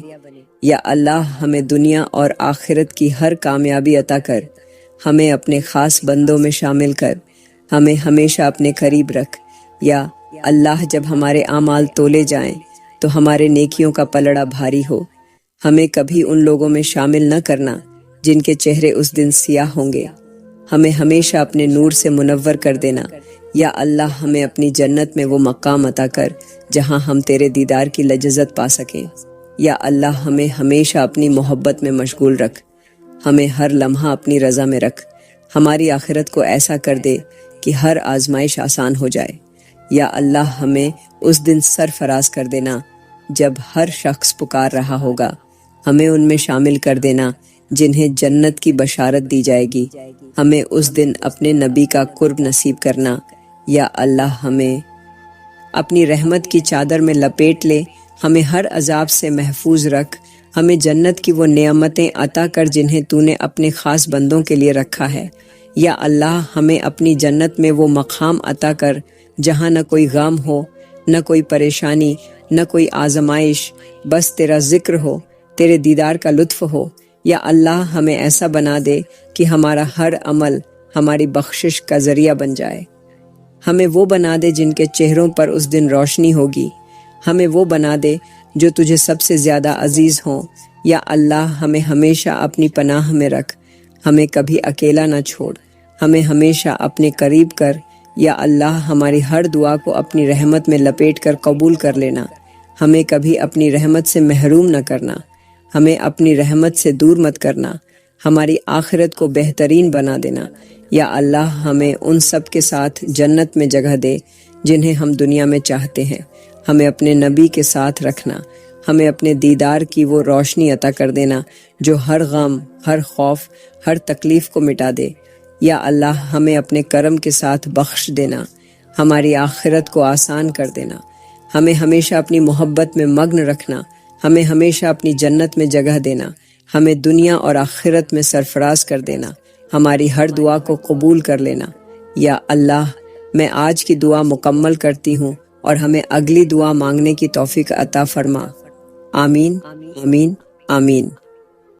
یا اللہ ہمیں دنیا اور آخرت کی ہر کامیابی عطا کر، ہمیں اپنے خاص بندوں میں شامل کر، ہمیں ہمیشہ اپنے قریب رکھ۔ یا اللہ جب ہمارے اعمال تولے جائیں تو ہمارے نیکیوں کا پلڑا بھاری ہو، ہمیں کبھی ان لوگوں میں شامل نہ کرنا جن کے چہرے اس دن سیاہ ہوں گے، ہمیں ہمیشہ اپنے نور سے منور کر دینا۔ یا اللہ ہمیں اپنی جنت میں وہ مقام عطا کر جہاں ہم تیرے دیدار کی لذت پا سکیں۔ یا اللہ ہمیں ہمیشہ اپنی محبت میں مشغول رکھ، ہمیں ہر لمحہ اپنی رضا میں رکھ، ہماری آخرت کو ایسا کر دے کہ ہر آزمائش آسان ہو جائے۔ یا اللہ ہمیں اس دن سرفراز کر دینا جب ہر شخص پکار رہا ہوگا، ہمیں ان میں شامل کر دینا جنہیں جنت کی بشارت دی جائے گی، ہمیں اس دن اپنے نبی کا قرب نصیب کرنا۔ یا اللہ ہمیں اپنی رحمت کی چادر میں لپیٹ لے، ہمیں ہر عذاب سے محفوظ رکھ، ہمیں جنت کی وہ نعمتیں عطا کر جنہیں تو نے اپنے خاص بندوں کے لیے رکھا ہے۔ یا اللہ ہمیں اپنی جنت میں وہ مقام عطا کر جہاں نہ کوئی غم ہو، نہ کوئی پریشانی، نہ کوئی آزمائش، بس تیرا ذکر ہو، تیرے دیدار کا لطف ہو۔ یا اللہ ہمیں ایسا بنا دے کہ ہمارا ہر عمل ہماری بخشش کا ذریعہ بن جائے، ہمیں وہ بنا دے جن کے چہروں پر اس دن روشنی ہوگی، ہمیں وہ بنا دے جو تجھے سب سے زیادہ عزیز ہوں۔ یا اللہ ہمیں ہمیشہ اپنی پناہ میں رکھ، ہمیں کبھی اکیلا نہ چھوڑ، ہمیں ہمیشہ اپنے قریب کر۔ یا اللہ ہماری ہر دعا کو اپنی رحمت میں لپیٹ کر قبول کر لینا، ہمیں کبھی اپنی رحمت سے محروم نہ کرنا، ہمیں اپنی رحمت سے دور مت کرنا، ہماری آخرت کو بہترین بنا دینا۔ یا اللہ ہمیں ان سب کے ساتھ جنت میں جگہ دے جنہیں ہم دنیا میں چاہتے ہیں، ہمیں اپنے نبی کے ساتھ رکھنا، ہمیں اپنے دیدار کی وہ روشنی عطا کر دینا جو ہر غم، ہر خوف، ہر تکلیف کو مٹا دے۔ یا اللہ ہمیں اپنے کرم کے ساتھ بخش دینا، ہماری آخرت کو آسان کر دینا، ہمیں ہمیشہ اپنی محبت میں مگن رکھنا، ہمیں ہمیشہ اپنی جنت میں جگہ دینا، ہمیں دنیا اور آخرت میں سرفراز کر دینا، ہماری ہر دعا کو قبول کر لینا۔ یا اللہ میں آج کی دعا مکمل کرتی ہوں اور ہمیں اگلی دعا مانگنے کی توفیق عطا فرما۔ آمین آمین آمین۔